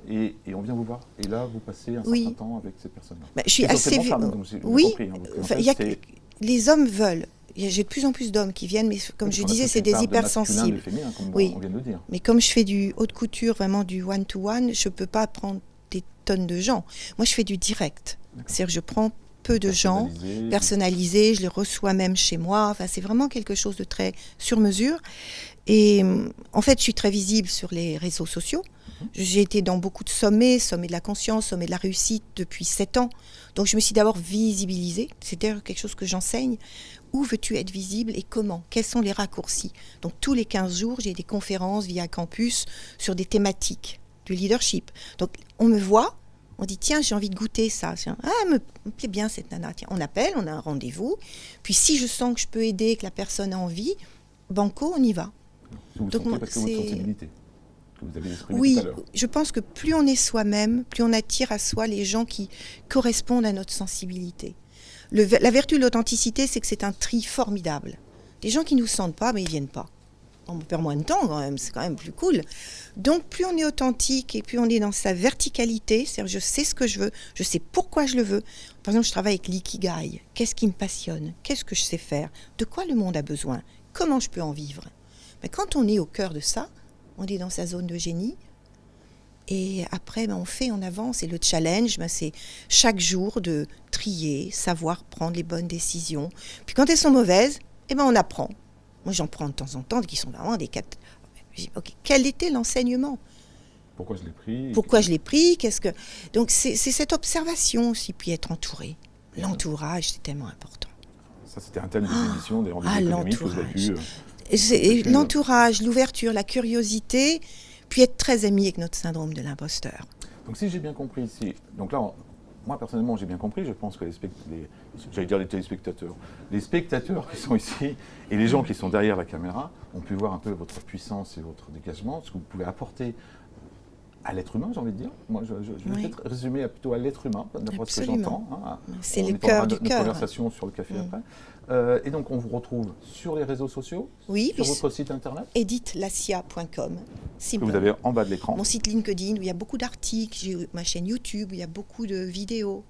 Et on vient vous voir. Et là, vous passez un certain temps avec ces personnes-là. Bah, je suis assez... femme, donc j'ai compris. Hein, les hommes veulent. J'ai de plus en plus d'hommes qui viennent, mais comme je disais, c'est des hypersensibles. Féminin, comme on vient de le dire. Mais comme je fais du haute couture, vraiment du one-to-one, je ne peux pas prendre des tonnes de gens. Moi, je fais du direct. C'est-à-dire que je prends peu de gens, Personnalisé. personnalisés, je les reçois même chez moi. Enfin, c'est vraiment quelque chose de très sur mesure. Et en fait, je suis très visible sur les réseaux sociaux. J'ai été dans beaucoup de sommets, sommet de la conscience, sommet de la réussite depuis 7 ans. Donc je me suis d'abord visibilisée. C'est d'ailleurs quelque chose que j'enseigne. Où veux-tu être visible et comment? Quels sont les raccourcis? Donc tous les 15 jours, j'ai des conférences via campus sur des thématiques du leadership. Donc on me voit, on dit tiens, j'ai envie de goûter ça. Ah, me plaît bien cette nana. Tiens, on appelle, on a un rendez-vous. Puis si je sens que je peux aider, que la personne a envie, banco, on y va. Vous Donc, sentez parce que votre c'est- sensibilité que vous avez exprimée Oui, tout à l'heure. je pense que plus on est soi-même, plus on attire à soi les gens qui correspondent à notre sensibilité. La vertu de l'authenticité, c'est que c'est un tri formidable. Les gens qui ne nous sentent pas, mais ils viennent pas. On perd moins de temps quand même, c'est quand même plus cool. Donc plus on est authentique et plus on est dans sa verticalité, c'est-à-dire je sais ce que je veux, je sais pourquoi je le veux. Par exemple, je travaille avec l'ikigai. Qu'est-ce qui me passionne? Qu'est-ce que je sais faire? De quoi le monde a besoin? Comment je peux en vivre? Mais quand on est au cœur de ça, on est dans sa zone de génie. Et après, on fait, on avance. Et le challenge, c'est chaque jour de trier, savoir prendre les bonnes décisions. Puis quand elles sont mauvaises, on apprend. Moi, j'en prends de temps en temps qui sont vraiment des cas. Ok, quel était l'enseignement? Pourquoi je l'ai pris? Pourquoi je l'ai pris? Donc c'est cette observation aussi, puis être entouré. L'entourage, c'est tellement important. Ça, c'était un thème des émissions, des rendez-vous économiques que vous avez pu... Et l'entourage, l'ouverture, la curiosité, puis être très ami avec notre syndrome de l'imposteur. Donc si j'ai bien compris ici, donc là, moi personnellement j'ai bien compris, je pense que j'allais dire les téléspectateurs, les spectateurs qui sont ici et les gens qui sont derrière la caméra ont pu voir un peu votre puissance et votre dégagement, ce que vous pouvez apporter à l'être humain, j'ai envie de dire. Moi, je vais Oui. peut-être résumer plutôt à l'être humain, d'après ce que Absolument. j'entends. Hein. C'est On le est en train cœur de du notre cœur. conversation sur le café après. Et donc on vous retrouve sur les réseaux sociaux, Oui, sur votre site internet, edithlassia.com. que vous avez en bas de l'écran. Mon site LinkedIn où il y a beaucoup d'articles, j'ai ma chaîne YouTube où il y a beaucoup de vidéos.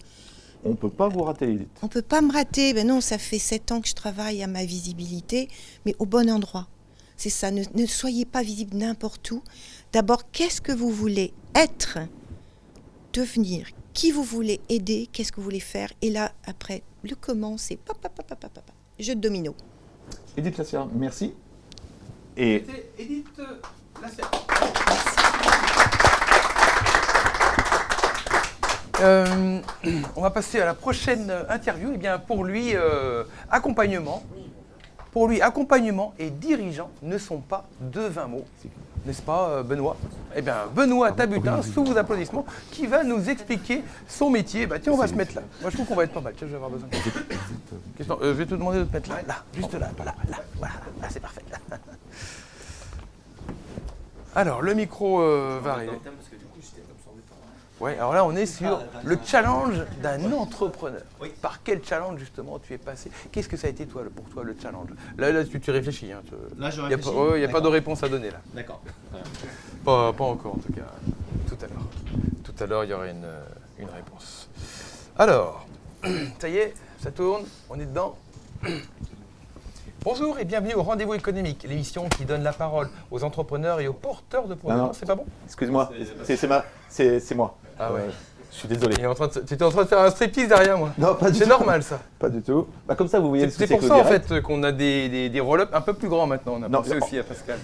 On ne peut pas vous rater, Edith. On ne peut pas me rater. Ben non, ça fait 7 ans que je travaille à ma visibilité, mais au bon endroit. C'est ça, ne soyez pas visible n'importe où. D'abord, qu'est-ce que vous voulez être, devenir, qui vous voulez aider, qu'est-ce que vous voulez faire. Et là, après, le comment, c'est jeu de domino. Edith Lassia, merci. Et C'était Edith Lassia. On va passer à la prochaine interview. Eh bien, pour lui, accompagnement. Pour lui, accompagnement et dirigeant ne sont pas deux vains mots. N'est-ce pas, Benoît? Eh bien, Benoît Tabutin, sous vos applaudissements, qui va nous expliquer son métier. Bah tiens, on va se mettre là. Moi, je trouve qu'on va être pas mal. Tiens, je vais avoir besoin. Question, je vais te demander de te mettre là, juste là, pas là, là, voilà, là, c'est parfait. Alors, le micro va arriver. Ouais, alors là, on est sur le challenge d'un entrepreneur. Par quel challenge, justement, tu es passé? Qu'est-ce que ça a été, toi, pour toi, le challenge? Là, tu réfléchis. Hein, Là, je il réfléchis. n'y a pas de réponse à donner, là. D'accord. Pas encore, en tout cas. Tout à l'heure. Tout à l'heure, il y aura une réponse. Alors, ça y est, ça tourne, on est dedans. Bonjour et bienvenue au Rendez-vous économique, l'émission qui donne la parole aux entrepreneurs et aux porteurs de projets. Non, non. Non, c'est pas bon? excuse-moi, c'est moi. Ah ouais. Je suis désolé. Tu étais en train de faire un striptease derrière moi. Non, pas du C'est tout. normal, ça. Pas du tout. Bah, comme ça, vous voyez ce que C'est c'est pour que ça, le en direct. fait, qu'on a des roll-up un peu plus grands maintenant. On a Non, pensé mais- aussi à Pascal.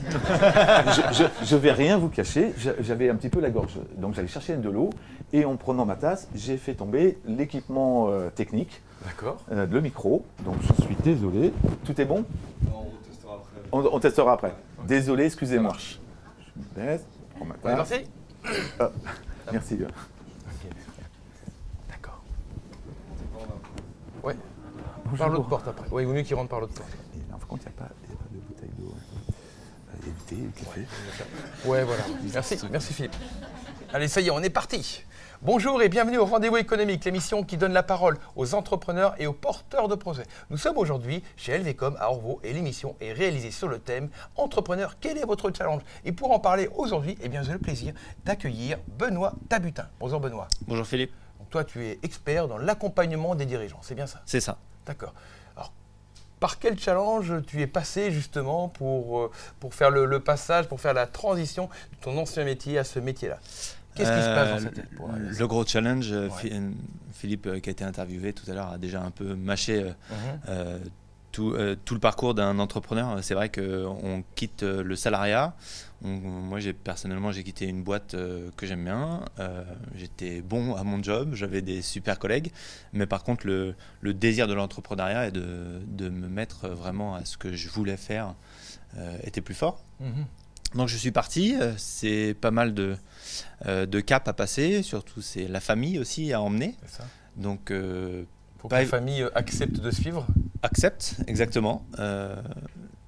Je vais rien vous cacher, j'avais un petit peu la gorge. Donc j'allais chercher de l'eau et en prenant ma tasse, j'ai fait tomber l'équipement technique, D'accord. le micro. Donc je suis désolé. Tout est bon? On testera après. Désolé, excusez-moi. Je me baisse, je prends ma On est tasse. parti? Merci. D'accord. Ouais. Par l'autre porte après. Ouais, il vaut mieux qu'il rentre par l'autre porte. Et, par contre, il n'y a pas de bouteille d'eau. Évitez le café. Ouais, voilà. Merci Philippe. Allez, ça y est, on est parti. Bonjour et bienvenue au Rendez-vous économique, l'émission qui donne la parole aux entrepreneurs et aux porteurs de projets. Nous sommes aujourd'hui chez LVcom à Orvaux et l'émission est réalisée sur le thème « Entrepreneur, quel est votre challenge ?» Et pour en parler aujourd'hui, eh bien, j'ai le plaisir d'accueillir Benoît Tabutin. Bonjour Benoît. Bonjour Philippe. Donc, toi, tu es expert dans l'accompagnement des dirigeants, c'est bien ça? C'est ça. D'accord. Alors, par quel challenge tu es passé justement pour faire le passage, pour faire la transition de ton ancien métier à ce métier-là? Qu'est-ce qui se passe dans sa tête pour aller Le gros challenge, Ouais. Philippe qui a été interviewé tout à l'heure a déjà un peu mâché Mhm. tout le parcours d'un entrepreneur. C'est vrai qu'on quitte le salariat. Moi, personnellement, j'ai quitté une boîte que j'aime bien. J'étais bon à mon job, j'avais des super collègues. Mais par contre, le désir de l'entrepreneuriat et de me mettre vraiment à ce que je voulais faire était plus fort. Mhm. Donc je suis parti, c'est pas mal de caps à passer, surtout c'est la famille aussi à emmener. C'est ça. Donc Faut que Pas- la famille accepte de suivre. accepte, exactement.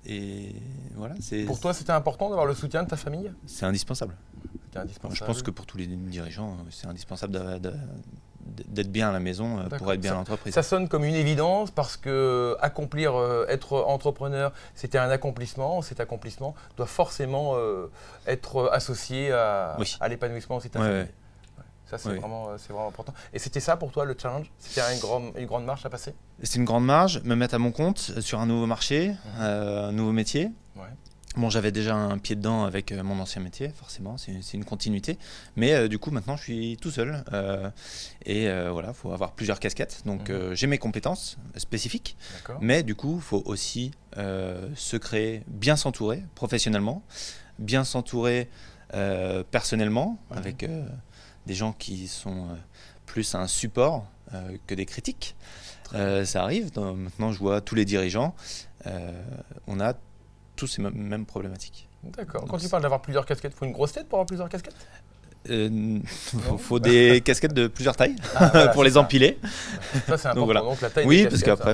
Et voilà, Pour toi, c'était important d'avoir le soutien de ta famille? c'est indispensable. C'était indispensable. Je pense que pour tous les dirigeants, c'est indispensable d'être bien à la maison pour D'accord. être bien à l'entreprise. Ça sonne comme une évidence parce que être entrepreneur, c'était un accomplissement. Cet accomplissement doit forcément être associé Oui. à l'épanouissement aussi de ta Ouais, famille. ouais. Ouais. Ça, c'est Oui. vraiment important. Et c'était ça pour toi le challenge? C'était une grande marche à passer? C'est une grande marge, me mettre à mon compte sur un nouveau marché, un nouveau métier. Ouais. Bon, j'avais déjà un pied dedans avec mon ancien métier, forcément, c'est une continuité. Mais du coup, maintenant, je suis tout seul. Voilà, il faut avoir plusieurs casquettes. Donc, j'ai mes compétences spécifiques. D'accord. Mais du coup, il faut aussi se créer, bien s'entourer professionnellement, bien s'entourer personnellement, avec des gens qui sont plus un support que des critiques. Ça arrive. Maintenant, je vois tous les dirigeants. On a tous ces mêmes problématiques. D'accord. Donc, Quand tu parles d'avoir plusieurs casquettes, il faut une grosse tête pour avoir plusieurs casquettes? Faut des casquettes de plusieurs tailles Voilà, pour c'est les ça. empiler. Ça, c'est important. Donc, voilà. Donc, la taille Oui, des parce casquettes, qu'après,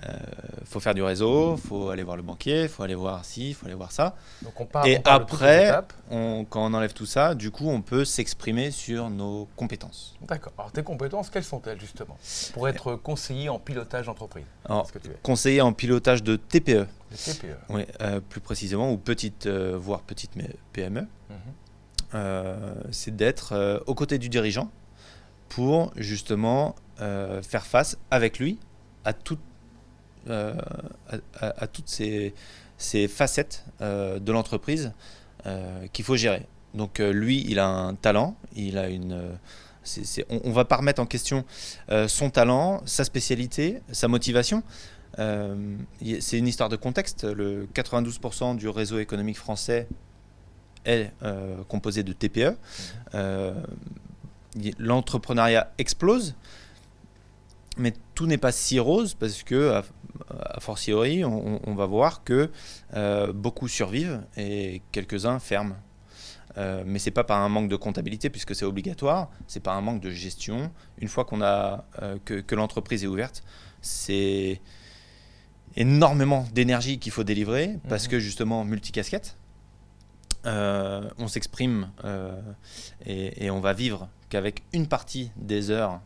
ça. faut faire du réseau, faut aller voir le banquier, faut aller voir ci, faut aller voir ça. Donc, on parle Et de toutes les après, étapes. quand on enlève tout ça, du coup, on peut s'exprimer sur nos compétences. D'accord. Alors, tes compétences, quelles sont-elles justement pour être conseiller en pilotage d'entreprise? Alors, Est-ce que tu es conseiller en pilotage de TPE, le TPE? oui, plus précisément, ou voire petite PME, Mhm. c'est d'être aux côtés du dirigeant pour justement faire face avec lui à toutes ces facettes de l'entreprise qu'il faut gérer. Donc lui, il a un talent, il a on va pas remettre en question son talent, sa spécialité, sa motivation. C'est une histoire de contexte. Le 92% du réseau économique français est composé de TPE. L'entrepreneuriat explose, mais tout n'est pas si rose parce que, a fortiori, on va voir que beaucoup survivent et quelques-uns ferment. Mais c'est pas par un manque de comptabilité puisque c'est obligatoire, c'est par un manque de gestion. Une fois qu'on a que l'entreprise est ouverte, c'est énormément d'énergie qu'il faut délivrer parce que justement multicasquette. On s'exprime et on va vivre qu'avec une partie des heures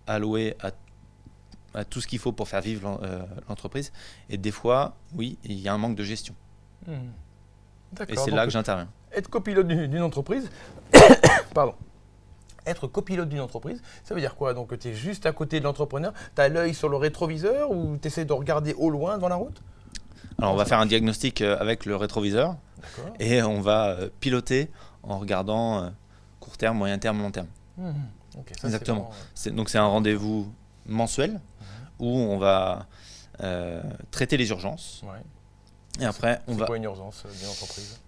allouées à tout ce qu'il faut pour faire vivre l'entreprise. Et des fois, oui, il y a un manque de gestion. D'accord. Et c'est Donc, là que j'interviens. être copilote d'une entreprise, pardon. Être copilote d'une entreprise, ça veut dire quoi? Donc tu es juste à côté de l'entrepreneur, tu as l'œil sur le rétroviseur ou tu essaies de regarder au loin devant la route? Alors on va faire un diagnostic avec le rétroviseur D'accord. et on va piloter en regardant court terme, moyen terme, long terme. Ok, ça, Exactement. c'est Donc c'est un rendez-vous mensuel où on va traiter les urgences. vraiment, ouais. Et après, on C'est va... quoi une urgence d'une entreprise?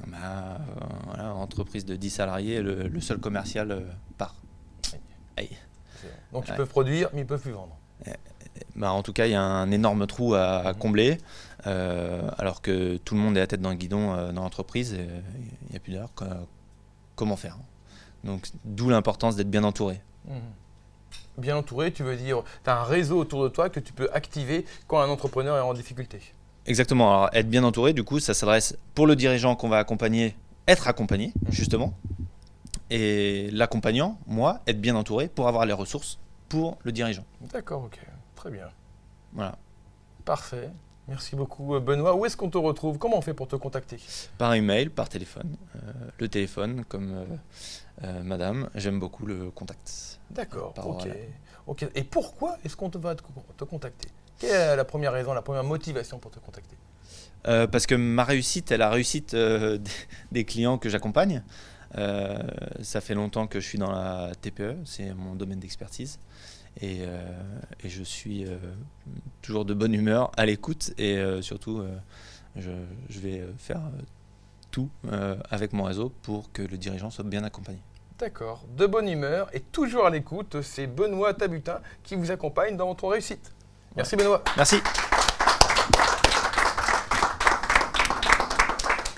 Voilà, entreprise de 10 salariés, le seul commercial part. Aïe. Donc ils Ouais. peuvent produire, mais ils peuvent plus vendre. En tout cas, il y a un énorme trou à combler, alors que tout le monde est à tête dans le guidon dans l'entreprise. Il n'y a plus d'heure. Comment faire? Donc, d'où l'importance d'être bien entouré. Bien entouré, tu veux dire, tu as un réseau autour de toi que tu peux activer quand un entrepreneur est en difficulté. Exactement. Alors, être bien entouré, du coup, ça s'adresse pour le dirigeant qu'on va accompagner, être accompagné, justement. Et l'accompagnant, moi, être bien entouré pour avoir les ressources pour le dirigeant. D'accord, ok. Très bien. Voilà. Parfait. Merci beaucoup Benoît. Où est-ce qu'on te retrouve? Comment on fait pour te contacter? Par email, par téléphone. Le téléphone, comme madame, j'aime beaucoup le contact. D'accord, Par ok. oral. Ok. Et pourquoi est-ce qu'on va te contacter? Quelle est la première raison, la première motivation pour te contacter? Parce que ma réussite est la réussite des clients que j'accompagne. Ça fait longtemps que je suis dans la TPE, c'est mon domaine d'expertise. Et je suis toujours de bonne humeur, à l'écoute et surtout je vais faire tout avec mon réseau pour que le dirigeant soit bien accompagné. D'accord, de bonne humeur et toujours à l'écoute, c'est Benoît Tabutin qui vous accompagne dans votre réussite. Merci Benoît. Merci.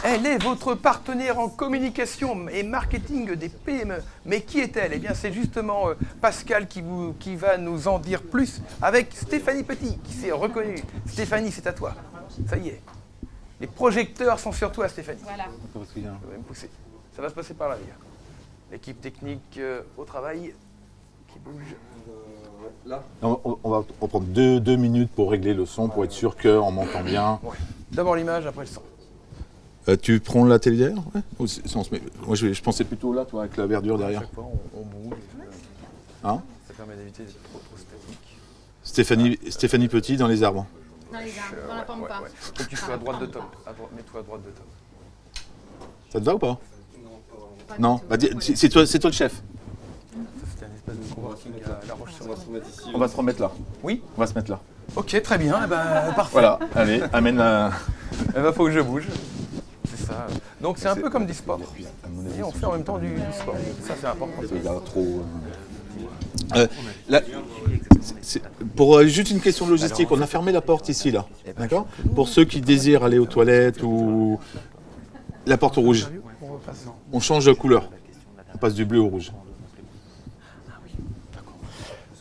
Elle est votre partenaire en communication et marketing des PME. Mais qui est-elle? Eh bien, c'est justement Pascal qui va nous en dire plus avec Stéphanie Petit, qui s'est reconnue. Stéphanie, c'est à toi. Ça y est. Les projecteurs sont sur toi, Stéphanie. Voilà. Je vais me pousser. Ça va se passer par là, les gars. L'équipe technique au travail qui bouge. Là. On va prendre deux minutes pour régler le son, pour être sûr qu'on m'entend bien. Ouais. D'abord l'image, après le son. Tu prends la télé derrière? Ouais. On se met... Moi, je pensais plutôt là, toi, avec la verdure derrière. À chaque fois, on bouge. Hein? Ça permet d'éviter d'être trop statique. Stéphanie Petit dans les arbres. Dans les arbres, dans la pampa. Faut que tu sois à droite de Tom. Mets-toi à droite de Tom. Ça te va ou pas? Non. Bah, c'est toi le chef. Ça, c'était un espèce de coworking à La Roche-sur-Yon. On va se remettre là. Oui? On va se mettre là. Ok, très bien. Eh ben, parfait. Voilà, allez, amène la... Eh ben, faut que je bouge. C'est ça. Donc, c'est un peu comme du sport. Et on fait en même temps du sport. Ça, c'est important. Pour juste une question de logistique, on a fermé la porte ici, là. D'accord? Pour ceux qui désirent aller aux toilettes ou la porte rouge, on change de couleur. On passe du bleu au rouge.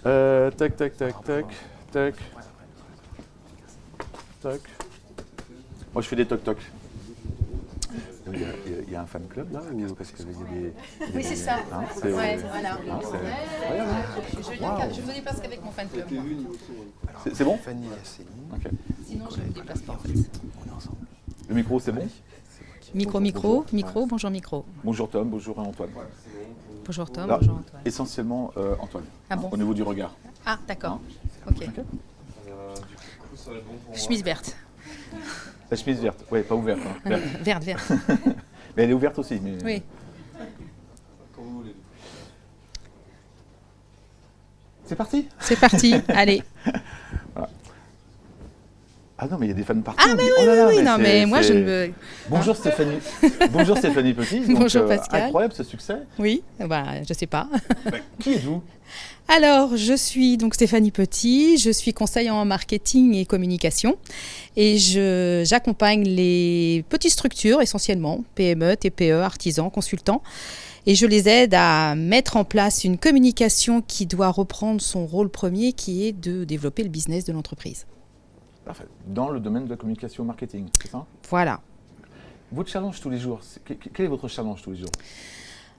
Tac, tac, tac, tac, tac. Tac. Moi, je fais des toc-toc. Il y a un fan club là ou parce qu'il y a des... Oui, c'est ça. Hein, Ouais, voilà. Wow. Je me déplace qu'avec mon fan club. C'est bon? Fanny et Céline. Ok. Sinon, je me déplace pas en fait. On est ensemble. Le micro, c'est bon? Micro, bonjour micro. Bonjour Tom, bonjour Antoine. Bonjour Tom, Là, bonjour Antoine. essentiellement Antoine, Ah bon? au niveau du regard. Ah d'accord, ok. Ok. Chemise verte. La chemise verte, ouais, pas ouverte. Hein. Verte. Verte. Mais elle est ouverte aussi. Mais... Oui. C'est parti? C'est parti, allez. Ah non, mais il y a des fans partout. Ah mais oui, non mais moi je ne veux... Bonjour Stéphanie. Bonjour Stéphanie Petit. Donc, Bonjour Pascal. Incroyable ce succès. Oui, bah je sais pas. Qui êtes-vous? Alors, je suis donc Stéphanie Petit, je suis conseillère en marketing et communication et j'accompagne les petites structures essentiellement, PME, TPE, artisans, consultants, et je les aide à mettre en place une communication qui doit reprendre son rôle premier qui est de développer le business de l'entreprise. Parfait. Dans le domaine de la communication marketing, c'est ça? Voilà. Votre challenge tous les jours, quel est votre challenge tous les jours?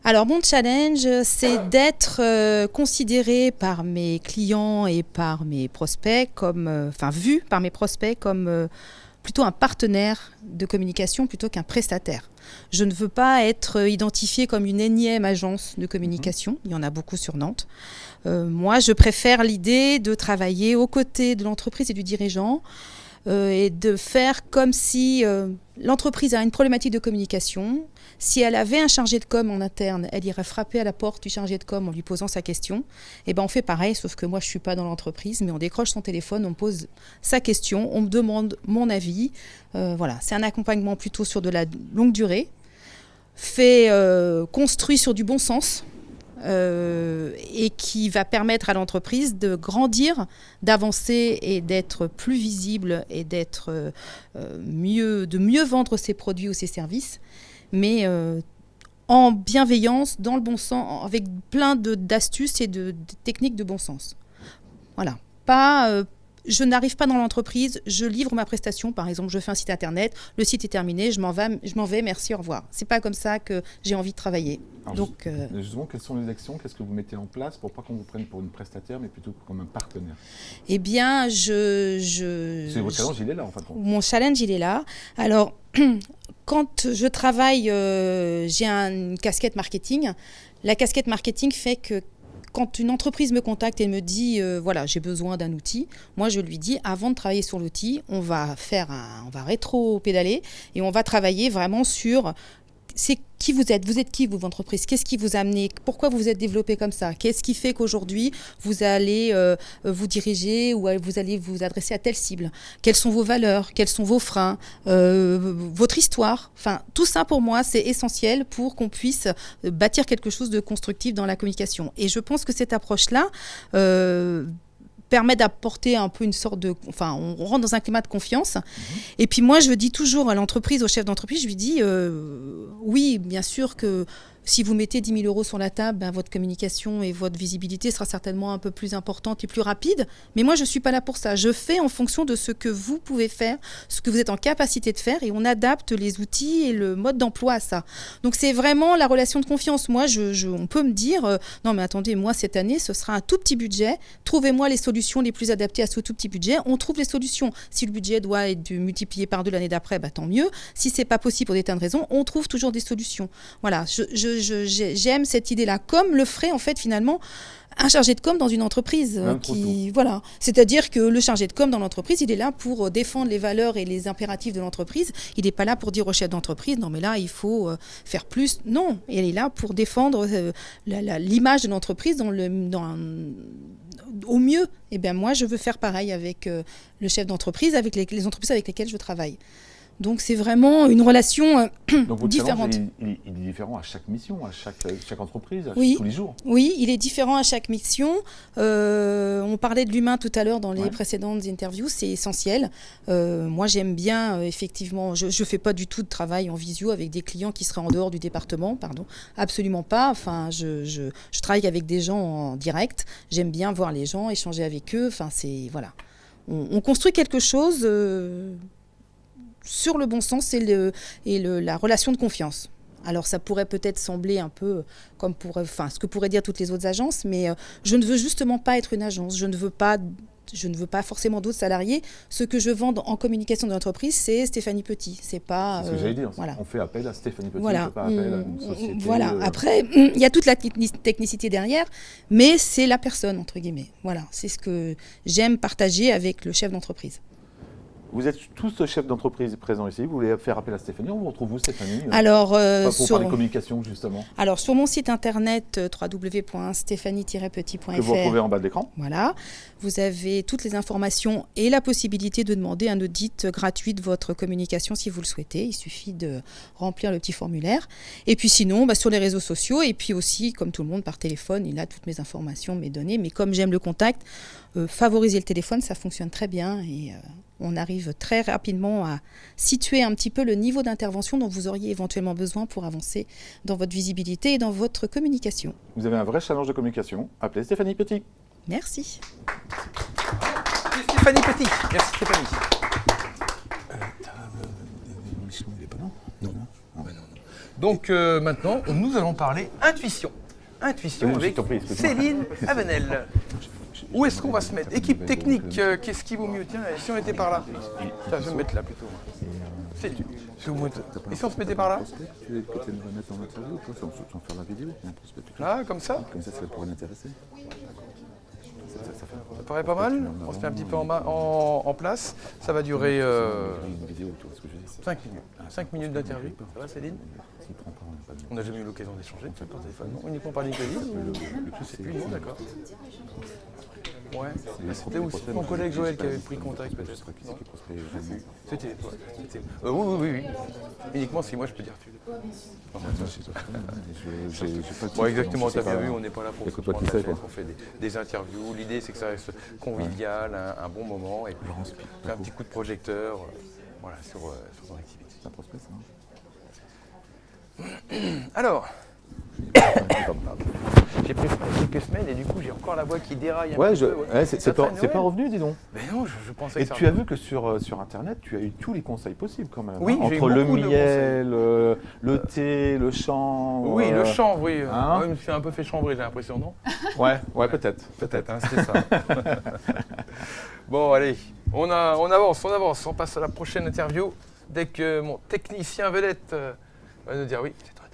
Alors mon challenge, c'est d'être considéré par mes clients et par mes prospects comme, vu par mes prospects comme plutôt un partenaire de communication plutôt qu'un prestataire. Je ne veux pas être identifiée comme une énième agence de communication, il y en a beaucoup sur Nantes. Moi, je préfère l'idée de travailler aux côtés de l'entreprise et du dirigeant et de faire comme si l'entreprise a une problématique de communication. Si elle avait un chargé de com en interne, elle irait frapper à la porte du chargé de com en lui posant sa question. Et ben on fait pareil, sauf que moi je ne suis pas dans l'entreprise, mais on décroche son téléphone, on pose sa question, on me demande mon avis. Voilà, c'est un accompagnement plutôt sur de la longue durée, construit sur du bon sens. Et qui va permettre à l'entreprise de grandir, d'avancer et d'être plus visible et de mieux vendre ses produits ou ses services, mais en bienveillance, dans le bon sens, avec plein d'astuces et de techniques de bon sens. Voilà. Je n'arrive pas dans l'entreprise, je livre ma prestation, par exemple, je fais un site internet, le site est terminé, je m'en vais, merci, au revoir. C'est pas comme ça que j'ai envie de travailler. Alors, donc, justement, quelles sont les actions, qu'est-ce que vous mettez en place pour pas qu'on vous prenne pour une prestataire, mais plutôt comme un partenaire? Eh bien, C'est votre challenge, il est là en fait. Mon challenge, il est là. Alors, quand je travaille, j'ai une casquette marketing. La casquette marketing fait que quand une entreprise me contacte et me dit voilà, j'ai besoin d'un outil, moi je lui dis avant de travailler sur l'outil, on va rétro-pédaler et on va travailler vraiment sur c'est qui vous êtes. Vous êtes qui, vous, entreprise? Qu'est-ce qui vous a amené? Pourquoi vous vous êtes développé comme ça? Qu'est-ce qui fait qu'aujourd'hui, vous allez vous diriger ou vous allez vous adresser à telle cible? Quelles sont vos valeurs? Quels sont vos freins? Votre histoire? Enfin, tout ça, pour moi, c'est essentiel pour qu'on puisse bâtir quelque chose de constructif dans la communication. Et je pense que cette approche-là permet d'apporter un peu une sorte de... Enfin, on rentre dans un climat de confiance. Et puis moi, je dis toujours à l'entreprise, au chef d'entreprise, je lui dis, oui, bien sûr que si vous mettez 10 000 euros sur la table, ben, votre communication et votre visibilité sera certainement un peu plus importante et plus rapide. Mais moi, je ne suis pas là pour ça. Je fais en fonction de ce que vous pouvez faire, ce que vous êtes en capacité de faire, et on adapte les outils et le mode d'emploi à ça. Donc, c'est vraiment la relation de confiance. Moi, on peut me dire, non, mais attendez, moi, cette année, ce sera un tout petit budget. Trouvez-moi les solutions les plus adaptées à ce tout petit budget. On trouve les solutions. Si le budget doit être multiplié par 2 l'année d'après, bah, tant mieux. Si ce n'est pas possible pour des tas de raisons, on trouve toujours des solutions. Voilà, j'aime cette idée-là, comme le ferait en fait finalement un chargé de com dans une entreprise. Voilà. C'est-à-dire que le chargé de com dans l'entreprise, il est là pour défendre les valeurs et les impératifs de l'entreprise. Il n'est pas là pour dire au chef d'entreprise, non mais là il faut faire plus. Non, il est là pour défendre l'image de l'entreprise au mieux. Et bien moi, je veux faire pareil avec le chef d'entreprise, avec les entreprises avec lesquelles je travaille. Donc c'est vraiment une relation différente. Il est différent à chaque mission, à chaque entreprise, oui. Tous les jours. Oui, il est différent à chaque mission. On parlait de l'humain tout à l'heure dans les précédentes interviews, c'est essentiel. Moi j'aime bien, effectivement, je ne fais pas du tout de travail en visio avec des clients qui seraient en dehors du département, pardon, absolument pas. Enfin, je travaille avec des gens en direct, j'aime bien voir les gens, échanger avec eux. Enfin, voilà. On construit quelque chose... sur le bon sens et la relation de confiance. Alors ça pourrait peut-être sembler un peu comme ce que pourraient dire toutes les autres agences, mais je ne veux justement pas être une agence, je ne veux pas forcément d'autres salariés. Ce que je vends en communication de l'entreprise, c'est Stéphanie Petit. C'est pas... C'est ce que j'allais dire, voilà. On fait appel à Stéphanie Petit, voilà. on fait pas appel à une société... Voilà, après, il y a toute la technicité derrière, mais c'est la personne, entre guillemets. Voilà, c'est ce que j'aime partager avec le chef d'entreprise. Vous êtes tous chefs d'entreprise présents ici. Vous voulez faire appel à Stéphanie. On vous retrouve où, Stéphanie? Alors, pour parler communication, justement. Alors, sur mon site internet www.stéphanie-petit.fr, que vous retrouvez en bas de l'écran. Voilà. Vous avez toutes les informations et la possibilité de demander un audit gratuit de votre communication si vous le souhaitez. Il suffit de remplir le petit formulaire. Et puis sinon, sur les réseaux sociaux et puis aussi, comme tout le monde, par téléphone, il a toutes mes informations, mes données. Mais comme j'aime le contact, favoriser le téléphone, ça fonctionne très bien et on arrive très rapidement à situer un petit peu le niveau d'intervention dont vous auriez éventuellement besoin pour avancer dans votre visibilité et dans votre communication. Vous avez un vrai challenge de communication. Appelez Stéphanie Petit. Merci. Stéphanie Petit. Merci Stéphanie. Il est pas là? Non. Donc maintenant, nous allons parler intuition. Intuition avec Céline Avenel. Où est-ce qu'on va se mettre? Équipe technique, qu'est-ce qui vaut mieux? Tiens, si on était par là. Tiens, je vais me mettre là plutôt. Et si on se mettait par là? Tu aimerais mettre dans l'interview, sans faire la vidéo? Ah, comme ça? Comme ça pourrait l'intéresser. Ça paraît pas mal? On se met un petit peu en place. Ça va durer 5 minutes. 5 minutes d'interview. Ça va, Céline? On n'a jamais eu l'occasion d'échanger par téléphone, non? Uniquement par LinkedIn? Je sais plus, non, d'accord. Ouais, c'était aussi mon collègue Joël qui avait pris contact peut-être. C'était. Oui. Uniquement si moi je peux dire tu. Bon, exactement, tu as bien vu, on n'est pas là pour se prendre la tête, on fait des interviews. L'idée c'est que ça reste convivial, un bon moment et un petit coup de projecteur sur ton activité. Ça prospect, ça. Alors, j'ai préparé quelques semaines et du coup j'ai encore la voix qui déraille un peu. C'est pas revenu, dis donc. Mais non, je pensais et que ça... tu as vu que sur Internet, tu as eu tous les conseils possibles quand même. Oui, j'ai eu entre le beaucoup de miel, le thé, le chanvre. Oui, le chanvre, oui. Hein? Je me suis un peu fait chambrer, j'ai l'impression, non? Ouais, peut-être. Peut-être, c'était ça. Bon, allez, on avance, on passe à la prochaine interview. Dès que mon technicien vedette va nous dire oui, c'est toi.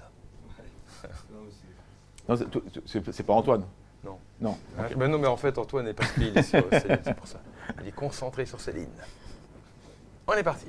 Non, c'est pas Antoine. Non. Okay. Ben non, mais en fait, Antoine est parce qu'il est sur Céline, c'est pour ça. Il est concentré sur Céline. On est parti.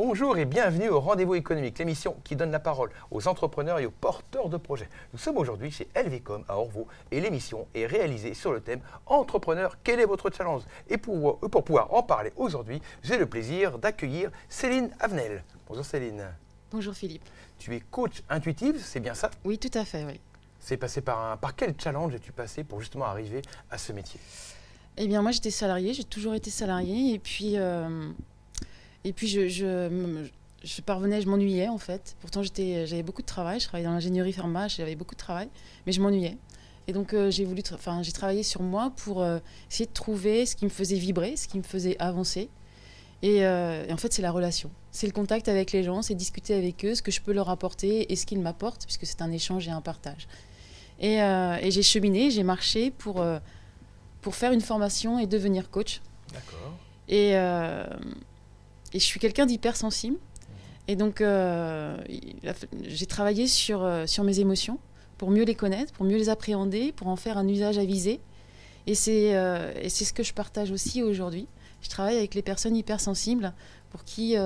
Bonjour et bienvenue au Rendez-vous économique, l'émission qui donne la parole aux entrepreneurs et aux porteurs de projets. Nous sommes aujourd'hui chez LVcom à Orvaux et l'émission est réalisée sur le thème Entrepreneur, quel est votre challenge? Et pour pouvoir en parler aujourd'hui, j'ai le plaisir d'accueillir Céline Avenel. Bonjour Céline. Bonjour Philippe. Tu es coach intuitive, c'est bien ça? Oui, tout à fait, oui. C'est passé par quel challenge es-tu passé pour justement arriver à ce métier? Eh bien, moi, j'étais salariée, j'ai toujours été salariée, et puis je parvenais, je m'ennuyais en fait. Pourtant, j'avais beaucoup de travail, je travaillais dans l'ingénierie pharma, j'avais beaucoup de travail, mais je m'ennuyais. Et donc, j'ai travaillé sur moi pour essayer de trouver ce qui me faisait vibrer, ce qui me faisait avancer. Et en fait, c'est la relation. C'est le contact avec les gens, c'est discuter avec eux, ce que je peux leur apporter et ce qu'ils m'apportent, puisque c'est un échange et un partage. Et j'ai cheminé, j'ai marché pour faire une formation et devenir coach. D'accord. Et je suis quelqu'un d'hypersensible. Et donc, j'ai travaillé sur mes émotions pour mieux les connaître, pour mieux les appréhender, pour en faire un usage avisé. Et c'est ce que je partage aussi aujourd'hui. Je travaille avec les personnes hypersensibles pour qui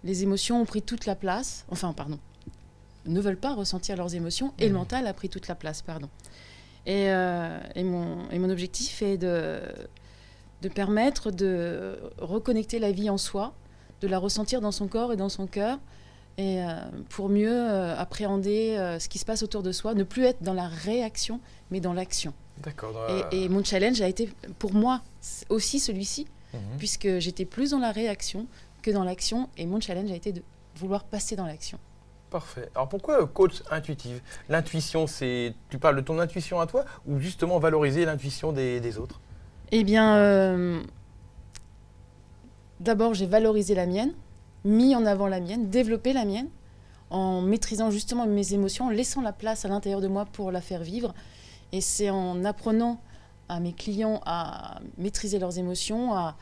les émotions ont pris toute la place. Enfin, pardon. Ne veulent pas ressentir leurs émotions et le mental a pris toute la place, pardon. Et mon objectif est de permettre de reconnecter la vie en soi, de la ressentir dans son corps et dans son cœur, et pour mieux appréhender ce qui se passe autour de soi, ne plus être dans la réaction, mais dans l'action. D'accord. Et mon challenge a été, pour moi, aussi celui-ci, puisque j'étais plus dans la réaction que dans l'action, et mon challenge a été de vouloir passer dans l'action. Parfait. Alors pourquoi coach intuitive? L'intuition, tu parles de ton intuition à toi ou justement valoriser l'intuition des autres? Eh bien, d'abord, j'ai valorisé la mienne, mis en avant la mienne, développé la mienne, en maîtrisant justement mes émotions, en laissant la place à l'intérieur de moi pour la faire vivre. Et c'est en apprenant à mes clients à maîtriser leurs émotions, à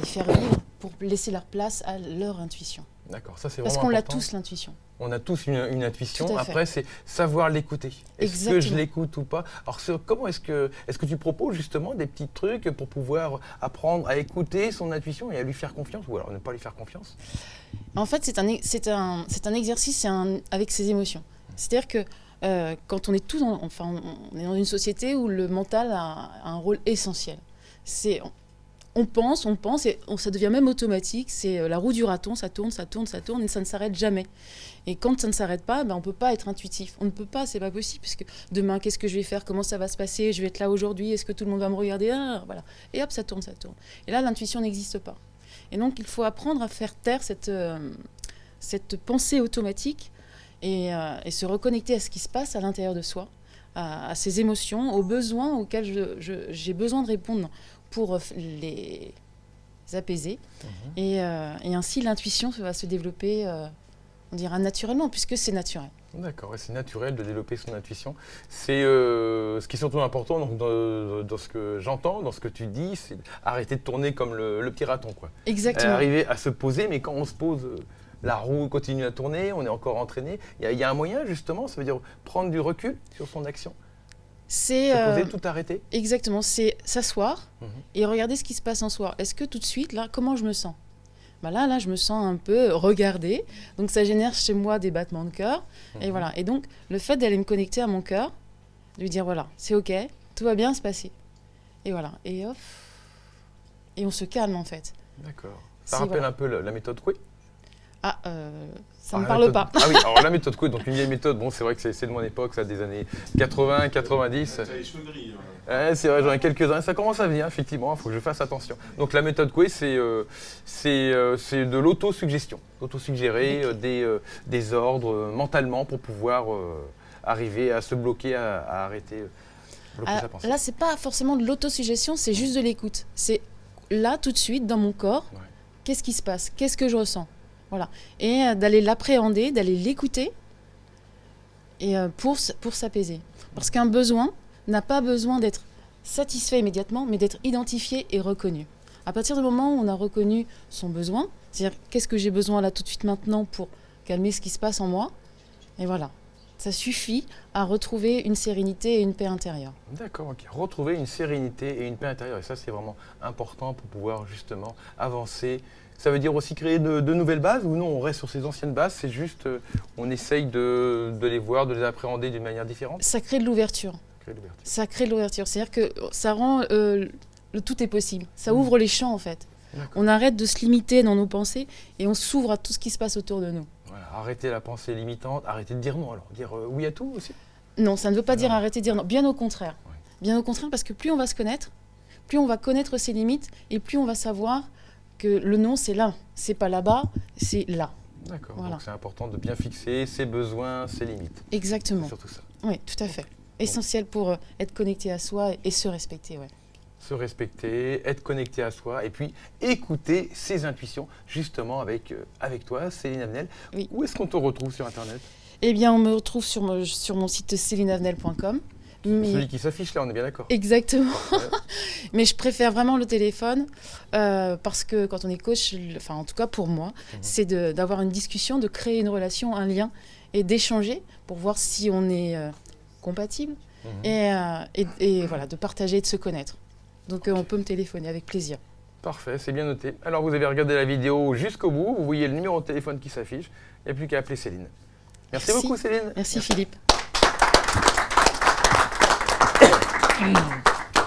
les faire vivre, pour laisser leur place à leur intuition. D'accord, ça c'est vraiment Parce qu'on l'a important. tous, l'intuition. On a tous une intuition. Tout à fait. Après, c'est savoir l'écouter. Est-ce que je Exactement. l'écoute ou pas? Alors, comment est-ce que tu proposes justement des petits trucs pour pouvoir apprendre à écouter son intuition et à lui faire confiance, ou alors ne pas lui faire confiance? En fait, c'est un exercice avec ses émotions. C'est-à-dire que quand on est tous, on est dans une société où le mental a un rôle essentiel. On pense et ça devient même automatique. C'est la roue du raton, ça tourne et ça ne s'arrête jamais. Et quand ça ne s'arrête pas, on ne peut pas être intuitif. On ne peut pas, c'est pas possible. Puisque demain, qu'est-ce que je vais faire? Comment ça va se passer? Je vais être là aujourd'hui? Est-ce que tout le monde va me regarder? Voilà. Et hop, ça tourne. Et là, l'intuition n'existe pas. Et donc, il faut apprendre à faire taire cette pensée automatique et se reconnecter à ce qui se passe à l'intérieur de soi, à ses émotions, aux besoins auxquels j'ai besoin de répondre pour les apaiser. Et ainsi, l'intuition va se développer, on dira naturellement, puisque c'est naturel. D'accord, et c'est naturel de développer son intuition. C'est ce qui est surtout important donc, dans ce que j'entends, dans ce que tu dis, c'est arrêter de tourner comme le petit raton, quoi. Exactement. Arriver à se poser, mais quand on se pose, la roue continue à tourner, on est encore entraîné. Il y a un moyen, justement, ça veut dire prendre du recul sur son action. C'est Se poser, tout arrêter. Exactement, c'est s'asseoir et regarder ce qui se passe en soi. Est-ce que tout de suite, là, comment je me sens? Là, je me sens un peu regardée. Donc, ça génère chez moi des battements de cœur. Et voilà. Et donc, le fait d'aller me connecter à mon cœur, de lui dire, voilà, c'est OK, tout va bien se passer. Et voilà. Et hop. Et on se calme, en fait. D'accord. Ça rappelle un peu la méthode Coué? Ça ne me parle pas. Ah oui, alors la méthode Coué, donc une vieille méthode, bon, c'est vrai que c'est de mon époque, ça, des années 80, 90. T'as les cheveux gris. C'est vrai, j'en ai quelques-uns, ça commence à venir, effectivement, il faut que je fasse attention. Donc la méthode Coué, c'est de l'autosuggestion, autosuggérer des ordres mentalement pour pouvoir arriver à se bloquer, à arrêter bloquer sa pensée. Là, c'est pas forcément de l'autosuggestion, c'est juste de l'écoute. C'est là, tout de suite, dans mon corps, qu'est-ce qui se passe? Qu'est-ce que je ressens? Voilà. Et d'aller l'appréhender, d'aller l'écouter et pour s'apaiser. Parce qu'un besoin n'a pas besoin d'être satisfait immédiatement, mais d'être identifié et reconnu. À partir du moment où on a reconnu son besoin, c'est-à-dire qu'est-ce que j'ai besoin là tout de suite maintenant pour calmer ce qui se passe en moi, et voilà. Ça suffit à retrouver une sérénité et une paix intérieure. D'accord, ok. Retrouver une sérénité et une paix intérieure. Et ça, c'est vraiment important pour pouvoir justement avancer. Ça veut dire aussi créer de nouvelles bases ou non, on reste sur ces anciennes bases, c'est juste on essaye de les voir, de les appréhender d'une manière différente? Ça crée de l'ouverture. Ça crée de l'ouverture. C'est-à-dire que ça rend le tout est possible. Ça ouvre les champs en fait. On arrête de se limiter dans nos pensées et on s'ouvre à tout ce qui se passe autour de nous. Voilà, arrêter la pensée limitante, arrêter de dire non alors, dire oui à tout aussi? Non, ça ne veut pas dire arrêter de dire non, bien au contraire. Ouais. Bien au contraire parce que plus on va se connaître, plus on va connaître ses limites et plus on va savoir que le non c'est là, c'est pas là-bas, c'est là. D'accord, Voilà. donc c'est important de bien fixer ses besoins, ses limites. Exactement. C'est surtout ça. Oui, tout à fait. Essentiel pour être connecté à soi et se respecter, ouais. Se respecter, être connecté à soi et puis écouter ses intuitions justement avec toi, Céline Avenel. Oui. Où est-ce qu'on te retrouve sur Internet? Eh bien, on me retrouve sur mon site celineavenel.com. Celui qui s'affiche là, on est bien d'accord. Exactement. Mais je préfère vraiment le téléphone parce que quand on est coach, enfin en tout cas pour moi, c'est d'avoir une discussion, de créer une relation, un lien et d'échanger pour voir si on est compatible et voilà, de partager et de se connaître. Donc on peut me téléphoner avec plaisir. Parfait, c'est bien noté. Alors vous avez regardé la vidéo jusqu'au bout, vous voyez le numéro de téléphone qui s'affiche, il n'y a plus qu'à appeler Céline. Merci beaucoup Céline. Merci Philippe.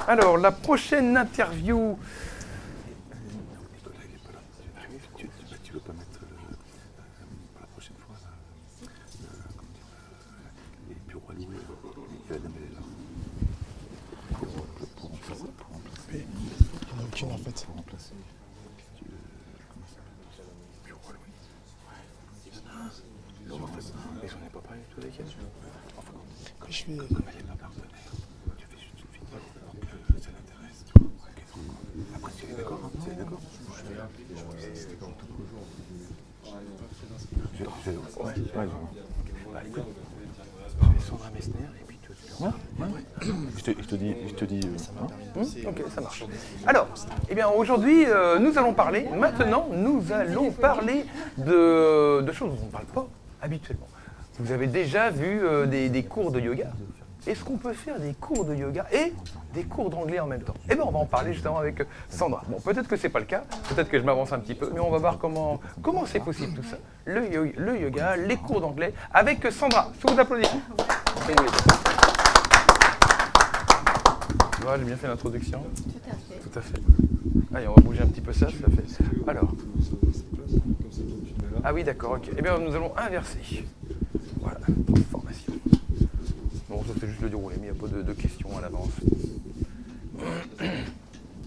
Alors la prochaine interview... Tu veux pas mettre pour la prochaine fois les bureaux à louer, la dame elle est là. Pour remplacer. Il n'y en a aucune en fait. Pour remplacer. Comment ça s'appelle? Bureau à louer. Ouais. Mais j'en ai pas parlé du tout avec elle. Enfin, quand je fais. Comme elle est ma partenaire, tu fais juste une vidéo. Donc ça l'intéresse. Après, tu es d'accord? Tu es d'accord? Bah, écoute, je vais Sandra Messner et puis tu je te dis. Ok, ça marche. Alors, eh bien aujourd'hui, nous allons parler de choses dont on ne parle pas habituellement. Vous avez déjà vu des cours de yoga. Est-ce qu'on peut faire des cours de yoga et des cours d'anglais en même temps? Eh bien, on va en parler justement avec Sandra. Bon, peut-être que c'est pas le cas, peut-être que je m'avance un petit peu, mais on va voir comment c'est possible tout ça. Le yoga, les cours d'anglais avec Sandra. Sous vos applaudissements. Voilà, j'ai bien fait l'introduction. Tout à fait. Allez, on va bouger un petit peu ça fait. Alors. Ah oui, d'accord, ok. Eh bien, nous allons inverser. Voilà, transformation. Bon, ça c'est juste le déroulé, mais il n'y a pas de questions à l'avance.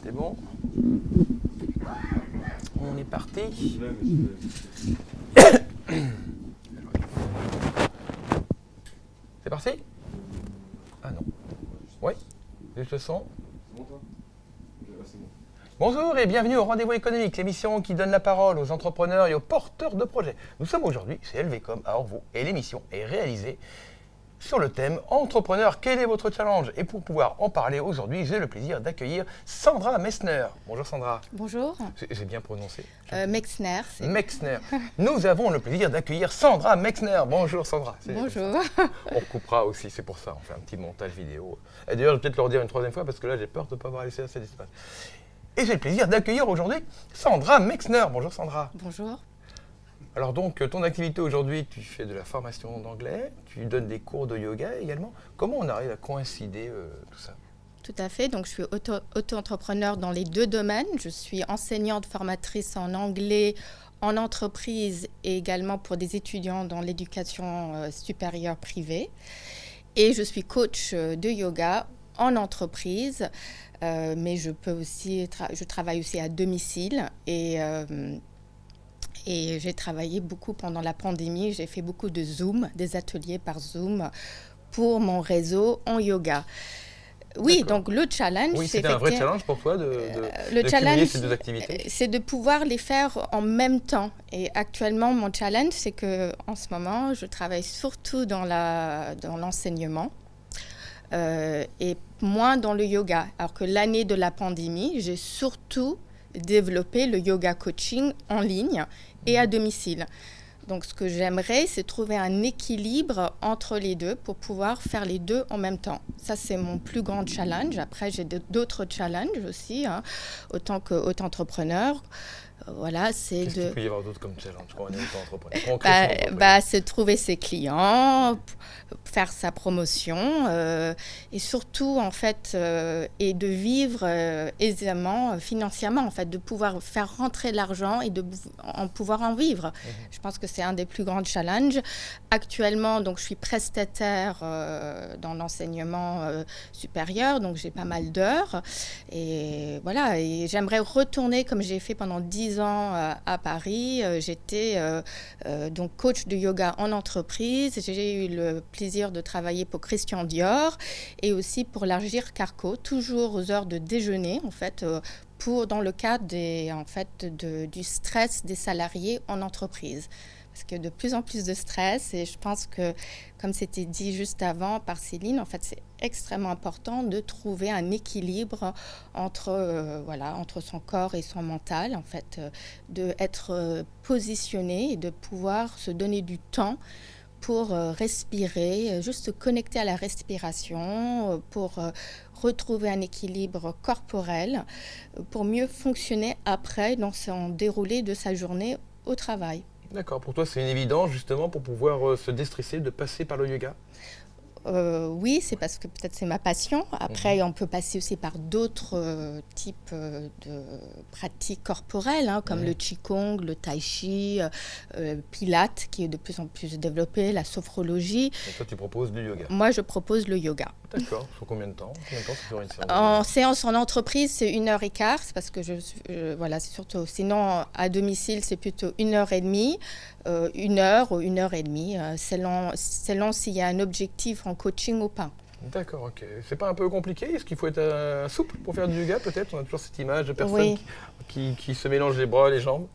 C'est bon? On est parti. C'est parti? Ah non. Oui? Juste le son? Bonjour et bienvenue au Rendez-vous économique, l'émission qui donne la parole aux entrepreneurs et aux porteurs de projets. Nous sommes aujourd'hui, c'est LVcom à Orvaux et l'émission est réalisée sur le thème Entrepreneur, quel est votre challenge? Et pour pouvoir en parler aujourd'hui, j'ai le plaisir d'accueillir Sandra Messner. Bonjour Sandra. Bonjour. J'ai bien prononcé. Mexner. Mexner. Nous avons le plaisir d'accueillir Sandra Mexner. Bonjour Sandra. Bonjour. On recoupera aussi, c'est pour ça, on fait un petit montage vidéo. Et d'ailleurs, je vais peut-être leur dire une troisième fois parce que là, j'ai peur de ne pas avoir laissé assez d'espace. Et j'ai le plaisir d'accueillir aujourd'hui Sandra Mexner. Bonjour Sandra. Bonjour. Alors donc, ton activité aujourd'hui, tu fais de la formation d'anglais, tu donnes des cours de yoga également. Comment on arrive à coïncider tout ça? Tout à fait. Donc, je suis auto-entrepreneur dans les deux domaines. Je suis enseignante formatrice en anglais en entreprise et également pour des étudiants dans l'éducation supérieure privée. Et je suis coach de yoga en entreprise, mais je travaille aussi à domicile et j'ai travaillé beaucoup pendant la pandémie. J'ai fait beaucoup de Zoom, des ateliers par Zoom pour mon réseau en yoga. Oui, donc le challenge, oui, c'était un vrai challenge pour toi de challenge, ces deux activités. C'est de pouvoir les faire en même temps. Et actuellement, mon challenge, c'est que en ce moment, je travaille surtout dans l'enseignement et moins dans le yoga. Alors que l'année de la pandémie, j'ai surtout développé le yoga coaching en ligne et à domicile. Donc ce que j'aimerais, c'est trouver un équilibre entre les deux pour pouvoir faire les deux en même temps. Ça, c'est mon plus grand challenge. Après, j'ai d'autres challenges aussi, hein, autant qu'auto-entrepreneur. Voilà, c'est Qu'est-ce de... qu'il peut y avoir d'autre comme challenge quand on est auto-entrepreneur? Quand on crée son entreprise? c'est trouver ses clients, faire sa promotion et surtout en fait et de vivre aisément financièrement en fait, de pouvoir faire rentrer de l'argent et de pouvoir en vivre. Je pense que c'est un des plus grands challenges. Actuellement, donc je suis prestataire dans l'enseignement supérieur, donc j'ai pas mal d'heures et voilà, et j'aimerais retourner comme j'ai fait pendant 10 ans à Paris. J'étais donc coach de yoga en entreprise. J'ai eu le plaisir de travailler pour Christian Dior et aussi pour l'Agir Carco, toujours aux heures de déjeuner en fait, dans le cadre du stress des salariés en entreprise. Parce que de plus en plus de stress, et je pense que, comme c'était dit juste avant par Céline, en fait, c'est extrêmement important de trouver un équilibre entre son corps et son mental, en fait, d'être positionné et de pouvoir se donner du temps pour respirer, juste se connecter à la respiration, pour retrouver un équilibre corporel, pour mieux fonctionner après dans son déroulé de sa journée au travail. D'accord, pour toi c'est une évidence justement pour pouvoir se déstresser, de passer par le yoga? Oui, c'est parce que peut-être c'est ma passion. Après, on peut passer aussi par d'autres types de pratiques corporelles, hein, comme le Qigong, le Tai Chi, Pilates, qui est de plus en plus développé, la sophrologie. Et toi, tu proposes du yoga? Moi, je propose le yoga. D'accord. Sur combien de temps? Ça dure une séance? En séance en entreprise, c'est 1h15, c'est parce que voilà, c'est surtout. Sinon, à domicile, c'est plutôt 1h30, 1h ou 1h30, selon s'il y a un objectif en coaching ou pas. D'accord, ok. C'est pas un peu compliqué? Est-ce qu'il faut être souple pour faire du yoga peut-être? On a toujours cette image de personnes qui se mélangent les bras, les jambes.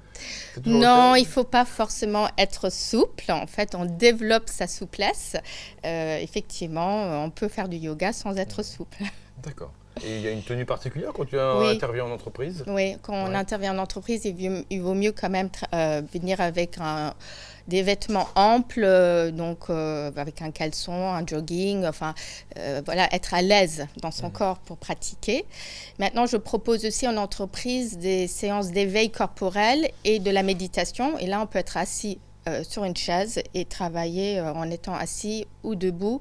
Non, il ne faut pas forcément être souple. En fait, on développe sa souplesse. Effectivement, on peut faire du yoga sans être souple. D'accord. Et il y a une tenue particulière quand tu interviens en entreprise? Oui, quand on intervient en entreprise, il vaut mieux quand même venir avec des vêtements amples, donc avec un caleçon, un jogging, voilà, être à l'aise dans son corps pour pratiquer. Maintenant, je propose aussi en entreprise des séances d'éveil corporel et de la méditation. Et là, on peut être assis sur une chaise et travailler en étant assis ou debout.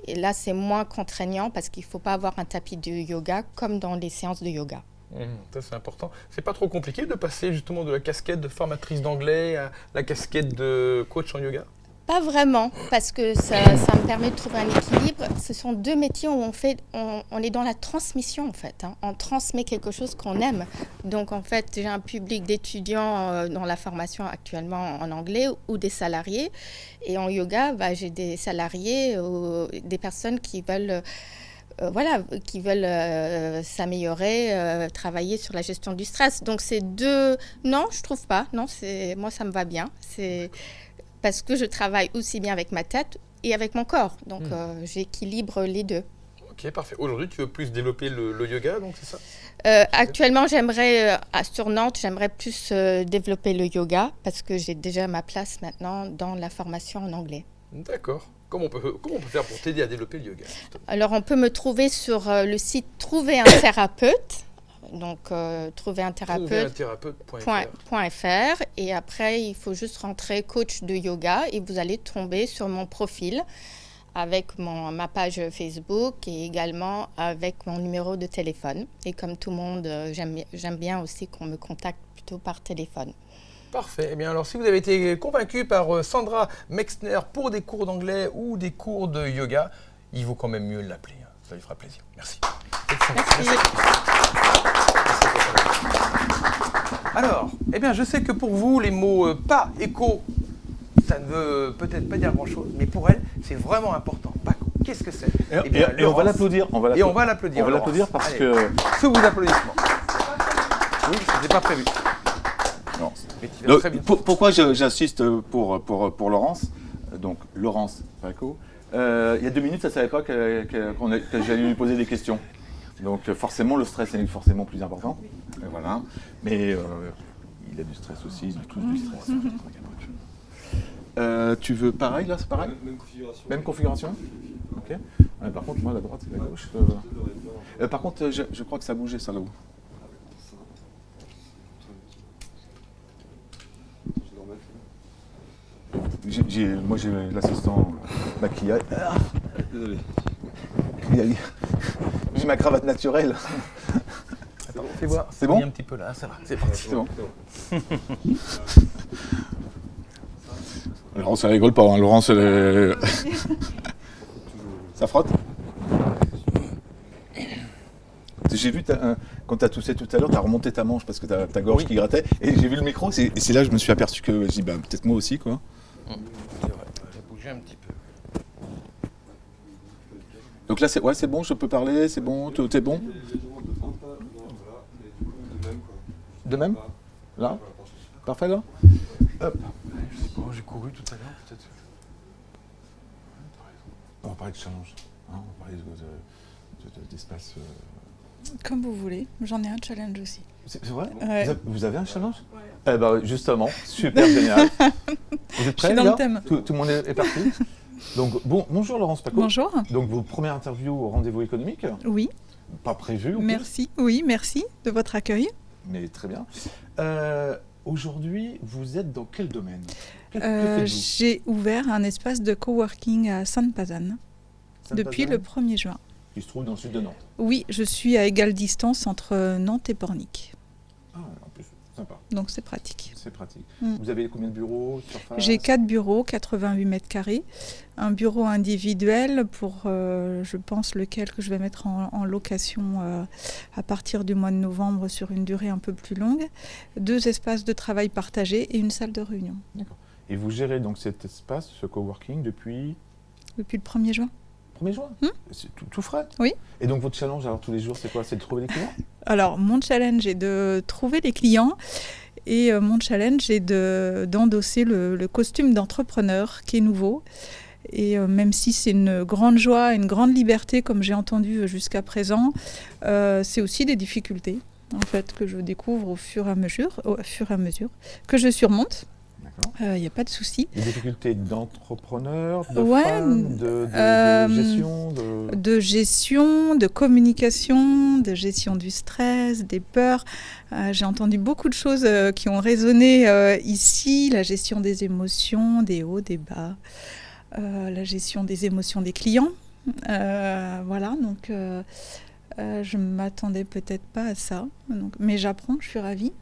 Et là, c'est moins contraignant parce qu'il ne faut pas avoir un tapis de yoga comme dans les séances de yoga. Ça, c'est important. C'est pas trop compliqué de passer justement de la casquette de formatrice d'anglais à la casquette de coach en yoga? Pas vraiment, parce que ça me permet de trouver un équilibre. Ce sont deux métiers où on est dans la transmission en fait. Hein. On transmet quelque chose qu'on aime. Donc en fait, j'ai un public d'étudiants dans la formation actuellement en anglais ou des salariés. Et en yoga, j'ai des salariés ou des personnes qui veulent... s'améliorer, travailler sur la gestion du stress. Donc c'est deux... Non, je trouve pas. Non, moi ça me va bien. C'est parce que je travaille aussi bien avec ma tête et avec mon corps. Donc j'équilibre les deux. Ok, parfait. Aujourd'hui, tu veux plus développer le yoga, donc c'est ça? Actuellement, sur Nantes, j'aimerais plus développer le yoga parce que j'ai déjà ma place maintenant dans la formation en anglais. D'accord. Comment on peut faire pour t'aider à développer le yoga? Alors, on peut me trouver sur le site Trouver un thérapeute. Donc, trouveruntherapeute.fr. Et après, il faut juste rentrer coach de yoga et vous allez tomber sur mon profil avec ma page Facebook et également avec mon numéro de téléphone. Et comme tout le monde, j'aime bien aussi qu'on me contacte plutôt par téléphone. Parfait. Eh bien, alors, si vous avez été convaincu par Sandra Mexner pour des cours d'anglais ou des cours de yoga, il vaut quand même mieux l'appeler. Ça lui fera plaisir. Merci. Merci. Alors, eh bien, je sais que pour vous, les mots pas éco, ça ne veut peut-être pas dire grand-chose, mais pour elle, c'est vraiment important. Paco, qu'est-ce que c'est? Et on va l'applaudir. On va l'applaudir parce Allez, que... sous vos applaudissements. Oui, ce n'était pas prévu. Non. Donc, pourquoi j'insiste pour Laurence? Donc, Laurence Paco. Il y a 2 minutes, ça ne savait pas que j'allais lui poser des questions. Donc, forcément, le stress est forcément plus important. Voilà. Mais il a du stress aussi, ils ont tous du stress. Tu veux pareil là, c'est pareil? Même configuration. Même configuration? Ok. Par contre, moi, la droite et la gauche. Par contre, je crois que ça a bougé, ça, là-haut. Moi, j'ai l'assistant maquillage. Ah, Désolé. J'ai ma cravate naturelle. Attends, fais voir. C'est bon? Un petit peu là, ça va, c'est parti. C'est bon. Laurent, ça rigole pas. Hein. Laurent, c'est les... Ça frotte? J'ai vu, quand tu as toussé tout à l'heure, tu as remonté ta manche parce que tu as ta gorge qui grattait. Et j'ai vu le micro, et c'est là que je me suis aperçu que j'ai dit, bah, peut-être moi aussi, quoi. C'est vrai, j'ai bougé un petit peu. Donc là, c'est bon, je peux parler, c'est bon, tout est bon? De même? Là? Parfait, là? Hop. Je sais pas, j'ai couru tout à l'heure, peut-être. On va parler de challenge. Hein, on va parler d'espace. Comme vous voulez, j'en ai un challenge aussi. C'est vrai? Ouais. Vous avez un challenge? Ouais. Eh ben, justement, super génial. Vous êtes prêts? Je suis dans le thème. Tout le monde est parti? Donc, bonjour Laurence Paco. Bonjour. Donc, vos premières interviews au rendez-vous économique? Oui. Pas prévues? Merci. Oui, merci de votre accueil. Mais très bien. Aujourd'hui, vous êtes dans quel domaine? Que faites-vous? J'ai ouvert un espace de coworking à Sainte-Pazanne depuis le 1er juin. Qui se trouve dans le sud de Nantes. Oui, je suis à égale distance entre Nantes et Pornic. Ah, en plus, sympa. Donc c'est pratique. C'est pratique. Mm. Vous avez combien de bureaux, surface? J'ai 4 bureaux, 88 mètres carrés. Un bureau individuel pour, je pense, lequel que je vais mettre en location à partir du mois de novembre sur une durée un peu plus longue. 2 espaces de travail partagés et une salle de réunion. D'accord. Et vous gérez donc cet espace, ce coworking, depuis le 1er juin. 1er juin? C'est tout frais? Oui. Et donc votre challenge, alors tous les jours, c'est quoi? C'est de trouver des clients? Alors mon challenge est de trouver des clients et mon challenge est d'endosser le costume d'entrepreneur qui est nouveau. Et même si c'est une grande joie, une grande liberté comme j'ai entendu jusqu'à présent, c'est aussi des difficultés en fait que je découvre au fur et à mesure que je surmonte. Il n'y a pas de souci. Des difficultés d'entrepreneur, de Ouais, femmes, de gestion de gestion, de communication, de gestion du stress, des peurs. J'ai entendu beaucoup de choses qui ont résonné ici. La gestion des émotions, des hauts, des bas. La gestion des émotions des clients. Voilà, donc... je ne m'attendais peut-être pas à ça, donc, mais j'apprends, je suis ravie.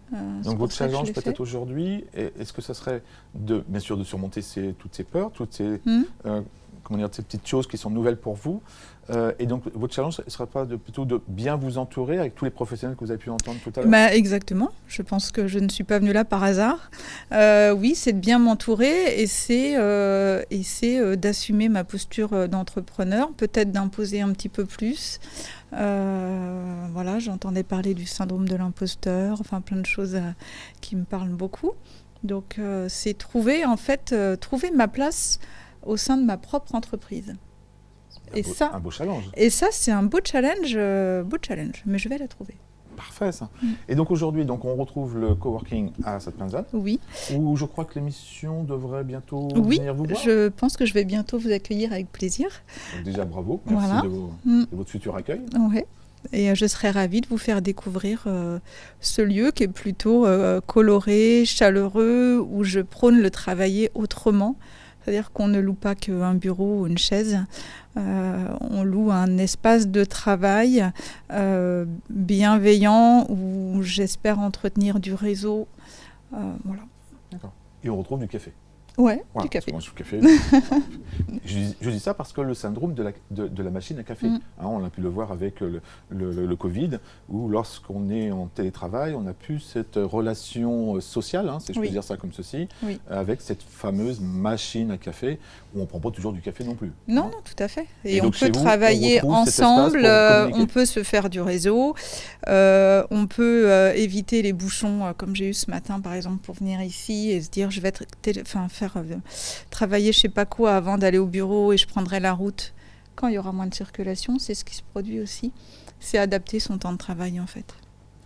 Donc votre challenge peut-être aujourd'hui, est-ce que ça serait bien sûr de surmonter toutes ces peurs, toutes ces, ces petites choses qui sont nouvelles pour vous, et donc votre challenge ne serait pas plutôt de bien vous entourer avec tous les professionnels que vous avez pu entendre tout à l'heure? Exactement, je pense que je ne suis pas venue là par hasard. Oui, c'est de bien m'entourer et c'est d'assumer ma posture d'entrepreneur, peut-être d'imposer un petit peu plus. Voilà, j'entendais parler du syndrome de l'imposteur, enfin plein de choses qui me parlent beaucoup. Donc c'est trouver ma place au sein de ma propre entreprise. Un beau challenge. Et ça, c'est un beau challenge, mais je vais la trouver. Parfait, ça. Et donc aujourd'hui, on retrouve le coworking à Sainte-Pazanne. Oui. Où je crois que l'émission devrait bientôt venir vous voir. Je pense que je vais bientôt vous accueillir avec plaisir. Donc déjà, bravo. Merci de votre futur accueil. Ouais. Et je serais ravie de vous faire découvrir ce lieu qui est plutôt coloré, chaleureux, où je prône le travailler autrement. C'est-à-dire qu'on ne loue pas qu'un bureau ou une chaise, on loue un espace de travail bienveillant où j'espère entretenir du réseau. Voilà. D'accord. Et on retrouve du café. Ouais, voilà, du café. Moi, je suis café. je dis ça parce que le syndrome de la machine à café, on a pu le voir avec le Covid, où lorsqu'on est en télétravail, on a plus cette relation sociale, si je peux dire ça comme ceci, avec cette fameuse machine à café, où on ne prend pas toujours du café non plus. Non, non, tout à fait. Et donc, on peut travailler ensemble, on peut se faire du réseau, on peut éviter les bouchons, comme j'ai eu ce matin par exemple, pour venir ici et se dire je vais travailler je sais pas quoi avant d'aller au bureau et je prendrai la route quand il y aura moins de circulation. C'est ce qui se produit aussi. C'est adapter son temps de travail en fait.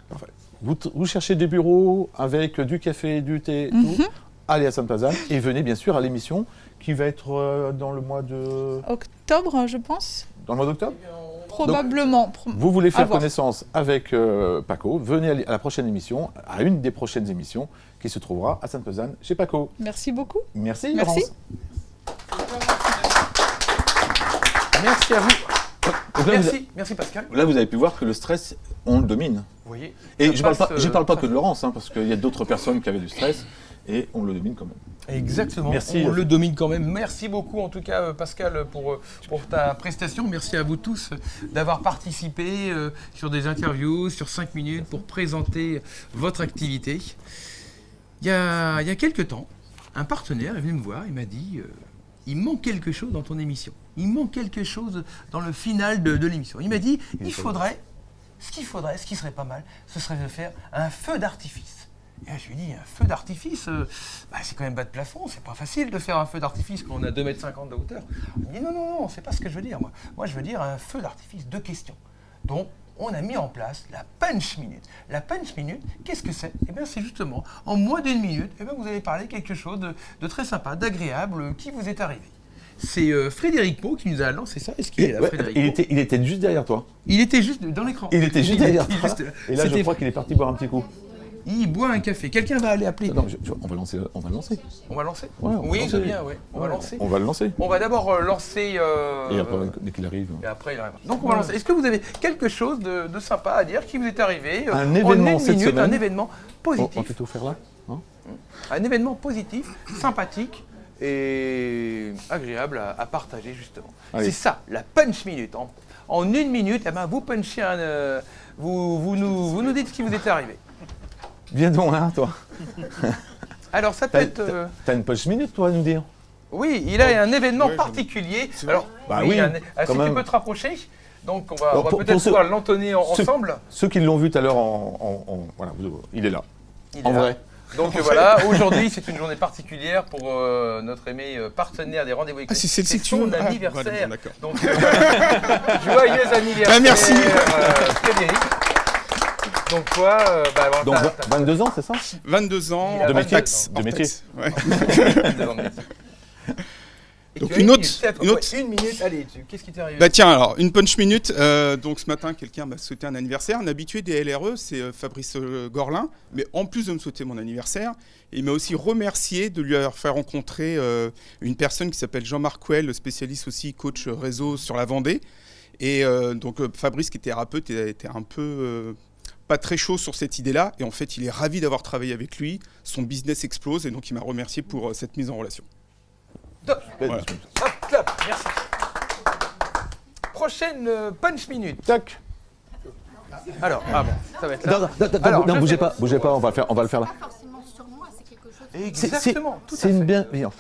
Parfait. Vous cherchez des bureaux avec du café, du thé, tout. allez à Sainte-Pazanne et venez bien sûr à l'émission qui va être dans le mois de... Octobre, je pense. Dans le mois d'octobre? Probablement. Vous voulez À faire voir. connaissance avec Paco, venez à la prochaine émission, à une des prochaines émissions qui se trouvera à Sainte-Pazanne chez Paco. Merci beaucoup. Merci, Merci. Laurence. Merci à vous. Donc là, Merci Pascal. Là, vous avez pu voir que le stress, on le domine. Vous voyez, Et ça je ne passe, parle pas que de Laurence, hein, parce qu'il y a d'autres personnes qui avaient du stress et on le domine quand même. Exactement, Merci. on le domine quand même. Merci beaucoup en tout cas Pascal pour ta prestation. Merci à vous tous d'avoir participé sur des interviews, sur 5 minutes pour présenter votre activité. Il y a quelques temps, un partenaire est venu me voir, il m'a dit il manque quelque chose dans ton émission. Il manque quelque chose dans le final de l'émission. Il m'a dit ce qui serait pas mal, ce serait de faire un feu d'artifice. Et là, je lui ai dit, un feu d'artifice, c'est quand même bas de plafond, c'est pas facile de faire un feu d'artifice quand on a 2,50 m de hauteur. Il me dit, non, c'est pas ce que je veux dire, moi. Moi, je veux dire un feu d'artifice de questions. Donc, on a mis en place la Punch Minute. La Punch Minute, qu'est-ce que c'est? Eh bien, c'est justement, en moins d'1 minute, eh bien, vous allez parler quelque chose de très sympa, d'agréable, qui vous est arrivé. C'est Frédéric Pau qui nous a lancé ça. Est-ce qu'il est là, Frédéric Pau? Il était juste derrière toi. Il était juste dans l'écran. Il était juste derrière toi. Juste là. Et là, je crois qu'il est parti boire un petit coup. Il boit un café. Quelqu'un va aller appeler. Non, on va lancer. On va lancer? Ouais, Oui, c'est bien, oui. On va lancer. On va le lancer. On va d'abord lancer... Et après, dès qu'il arrive... Et après, il arrive. Donc, on va lancer. Est-ce que vous avez quelque chose de sympa à dire qui vous est arrivé un événement en cette minute, semaine. Un événement positif. On peut tout faire là, hein? Un événement positif, sympathique et agréable à partager, justement. Allez. C'est ça, la Punch Minute. En 1 minute, eh ben, vous punchez vous nous dites ce qui vous est arrivé. Viens donc là, toi. Alors, ça peut être... T'as une Punch Minute, toi, à nous dire? Oui, il a un événement particulier. Alors, Bah oui, si quand tu même. peux te rapprocher, donc on va Alors, peut-être ceux- pouvoir l'entonner ensemble. Ceux qui l'ont vu tout à l'heure, voilà, il est là. Il est En là. vrai. Donc voilà, aujourd'hui c'est une journée particulière pour notre aimé partenaire des rendez-vous économiques. c'est celle-ci que tu son veux. anniversaire. Voilà, bon, d'accord. Donc joyeux anniversaire, merci. Frédéric. Donc toi, voilà, Donc 22 ans, c'est ça? 22 ans, Il a De 22 métier. ans. De métier. Ouais. Et Donc tu as une autre, peut-être, une autre. ouais, 1 minute, allez, qu'est-ce qui t'est arrivé? Bah tiens, alors, une punch minute. Donc ce matin, quelqu'un m'a souhaité un anniversaire. Un habitué des LRE, c'est Fabrice Gorlin. Mais en plus de me souhaiter mon anniversaire, il m'a aussi remercié de lui avoir fait rencontrer une personne qui s'appelle Jean-Marc Ouel, spécialiste aussi, coach réseau sur la Vendée. Et donc Fabrice, qui est thérapeute, était un peu... pas très chaud sur cette idée-là. Et en fait, il est ravi d'avoir travaillé avec lui. Son business explose. Et donc, il m'a remercié pour cette mise en relation. Top. Voilà. Hop, clap, merci. Prochaine Punch Minute. Tac. Alors, ça va être là. Non, je bougez fais- pas, on va le faire là. Pas forcément sur moi, c'est quelque chose. Exactement, tout à C'est fait. une bienveillance.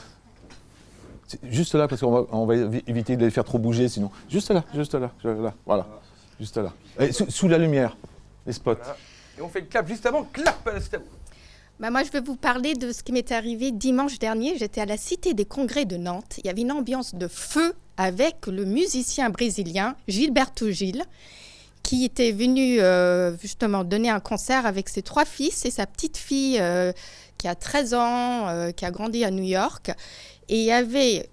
Juste là, parce qu'on va éviter de les faire trop bouger sinon. Juste là, voilà. Juste là. Et sous la lumière, les spots. Voilà. Et on fait le clap juste avant, clap, c'est à vous. Bah, moi, je vais vous parler de ce qui m'est arrivé dimanche dernier. J'étais à la Cité des Congrès de Nantes. Il y avait une ambiance de feu avec le musicien brésilien Gilberto Gil, qui était venu justement donner un concert avec ses 3 fils et sa petite fille qui a 13 ans, qui a grandi à New York. Et il y avait,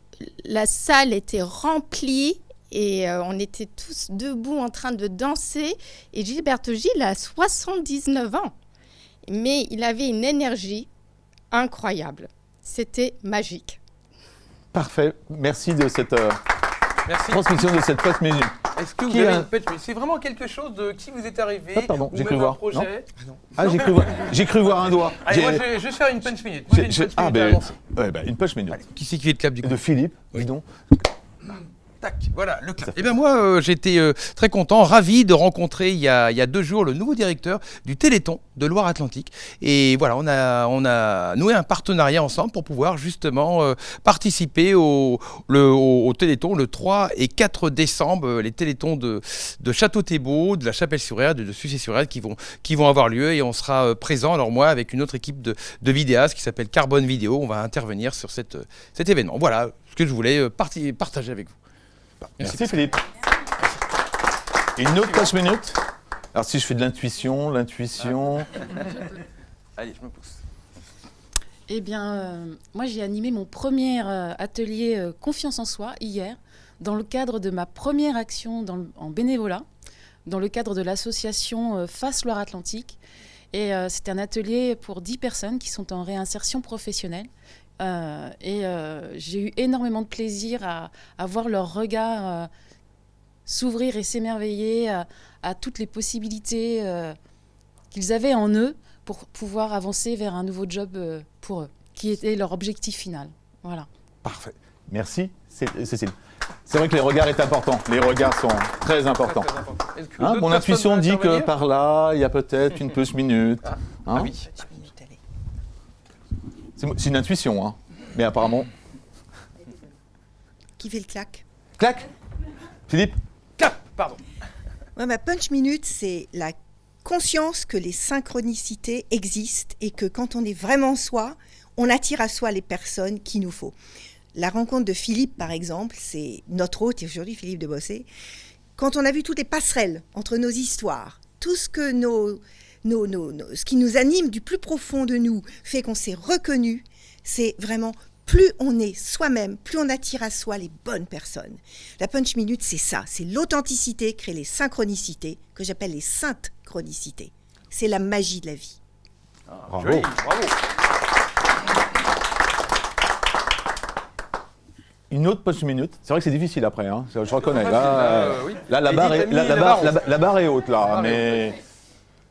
la salle était remplie et on était tous debout en train de danser. Et Gilberto Gil a 79 ans. Mais il avait une énergie incroyable. C'était magique. Parfait. Merci de cette Merci. transmission de cette post minute. Est-ce que vous Qui avez a- une Punch Minute? C'est vraiment quelque chose qui vous est arrivé Ah, pardon, ou j'ai même cru un voir. projet? Ah, j'ai cru voir un doigt. Allez, moi je vais faire une Punch Minute. Moi, j'ai une Punch Minute à annoncer. Une poche minute. Qui c'est qui fait le clap du coup? De Philippe, dis donc. Tac, voilà, le clap. Et bien moi, j'étais très content, ravi de rencontrer il y a 2 jours le nouveau directeur du Téléthon de Loire-Atlantique. Et voilà, on a noué un partenariat ensemble pour pouvoir justement participer au Téléthon le 3 et 4 décembre, les Télétons de Château-Thébot, de la Chapelle-sur-Erdre, de Sucy-sur-Erdre qui vont avoir lieu et on sera présent, alors moi, avec une autre équipe de vidéastes qui s'appelle Carbone Vidéo. On va intervenir sur cet événement. Voilà ce que je voulais partager avec vous. Merci Philippe. Une autre poche minute. Alors si je fais de l'intuition. Allez, je me pousse. Eh bien, moi j'ai animé mon premier atelier confiance en soi hier, dans le cadre de ma première action en bénévolat, dans le cadre de l'association Face Loire-Atlantique. Et c'était un atelier pour 10 personnes qui sont en réinsertion professionnelle. J'ai eu énormément de plaisir à voir leur regard s'ouvrir et s'émerveiller à toutes les possibilités qu'ils avaient en eux pour pouvoir avancer vers un nouveau job pour eux, qui était leur objectif final. Voilà. Parfait. Merci, Cécile. C'est vrai que les regards est important. Les regards sont très importants. Hein, mon intuition dit que par là, il y a peut-être une push minute. Hein, oui. c'est une intuition, hein. Mais apparemment... Qui fait le clac? Clac. Philippe. Clac, pardon. Ouais, ma punch minute, c'est la conscience que les synchronicités existent et que quand on est vraiment soi, on attire à soi les personnes qu'il nous faut. La rencontre de Philippe, par exemple, c'est notre hôte aujourd'hui, Philippe de Bossé. Quand on a vu toutes les passerelles entre nos histoires, tout ce que ce qui nous anime du plus profond de nous fait qu'on s'est reconnu, c'est vraiment plus on est soi-même, plus on attire à soi les bonnes personnes. La punch minute, c'est ça, c'est l'authenticité crée les synchronicités, que j'appelle les saintes chronicités. C'est la magie de la vie. Bravo. Joli, bravo. Une autre punch minute. C'est vrai que c'est difficile après, hein. Je reconnais. Oui. Là, la barre est haute, là. Mais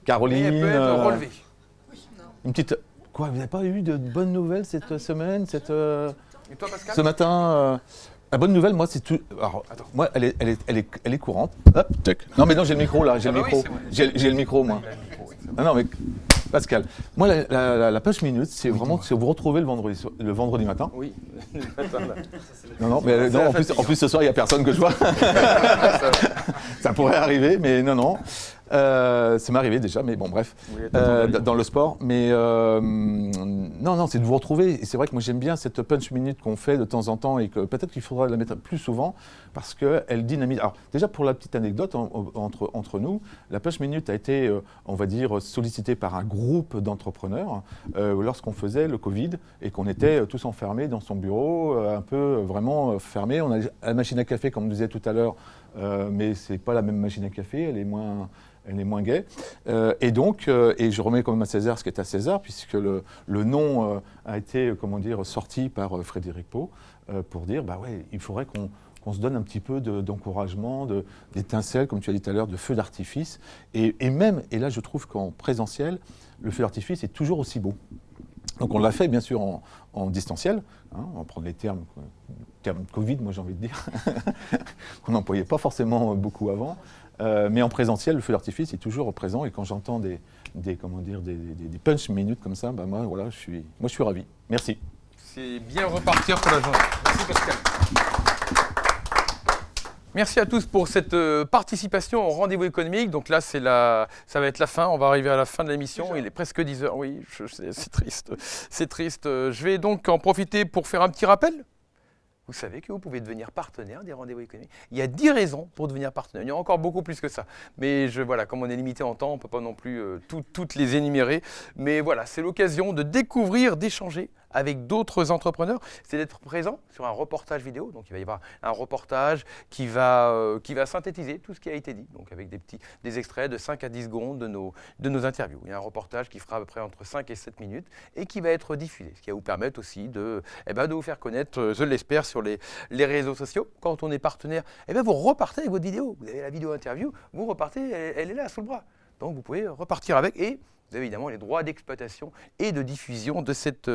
Caroline... elle peut être relevée. Une petite... Quoi, vous n'avez pas eu de bonnes nouvelles cette semaine, Et toi, Pascal? ce matin La bonne nouvelle, moi, c'est tout... Alors, moi, elle est courante. Hop, tac. Non, mais non, j'ai le micro, là. J'ai le micro. J'ai le micro, moi. Non, mais... Pascal, moi, la punch minute, c'est vraiment vous retrouver le vendredi matin. Oui. Non, mais non, en plus, ce soir, il n'y a personne que je vois. Ça pourrait arriver, mais non. Ça m'est arrivé déjà, mais bon, bref, dans le sport. Mais non, c'est de vous retrouver. Et c'est vrai que moi, j'aime bien cette punch minute qu'on fait de temps en temps et que peut-être qu'il faudra la mettre plus souvent parce qu'elle dynamise. Alors, déjà, pour la petite anecdote, entre nous, la punch minute a été, on va dire, sollicitée par un groupe d'entrepreneurs lorsqu'on faisait le Covid et qu'on était tous enfermés dans son bureau, un peu vraiment fermés. On a la machine à café, comme on disait tout à l'heure, mais ce n'est pas la même machine à café, elle est moins gaie. Et donc, et je remets quand même à César ce qui est à César, puisque le nom a été, sorti par Frédéric Pau, pour dire, bah ouais, il faudrait qu'on se donne un petit peu d'encouragement, d'étincelles, comme tu as dit tout à l'heure, de feux d'artifice. Et même, et là je trouve qu'en présentiel, le feu d'artifice est toujours aussi beau. Donc on l'a fait bien sûr en distanciel, hein, on va prendre les termes Covid, moi j'ai envie de dire, qu'on n'employait pas forcément beaucoup avant, mais en présentiel, le feu d'artifice est toujours présent et quand j'entends des punch minutes comme ça, bah moi voilà, je suis ravi. Merci. C'est bien repartir pour la journée. Merci Pascal. Merci à tous pour cette participation au rendez-vous économique. Donc là, ça va être la fin. On va arriver à la fin de l'émission. Il est presque 10h. Oui, c'est triste. C'est triste. Je vais donc en profiter pour faire un petit rappel. Vous savez que vous pouvez devenir partenaire des rendez-vous économiques. Il y a 10 raisons pour devenir partenaire. Il y en a encore beaucoup plus que ça. Mais voilà, comme on est limité en temps, on ne peut pas non plus toutes les énumérer. Mais voilà, c'est l'occasion de découvrir, d'échanger avec d'autres entrepreneurs, c'est d'être présent sur un reportage vidéo. Donc il va y avoir un reportage qui va synthétiser tout ce qui a été dit, donc avec des extraits de 5 à 10 secondes de nos interviews. Il y a un reportage qui fera à peu près entre 5 et 7 minutes et qui va être diffusé, ce qui va vous permettre aussi de vous faire connaître, je l'espère, sur les réseaux sociaux. Quand on est partenaire, vous repartez avec votre vidéo. Vous avez la vidéo interview, vous repartez, elle est là sous le bras. Donc vous pouvez repartir avec et vous avez évidemment les droits d'exploitation et de diffusion de cette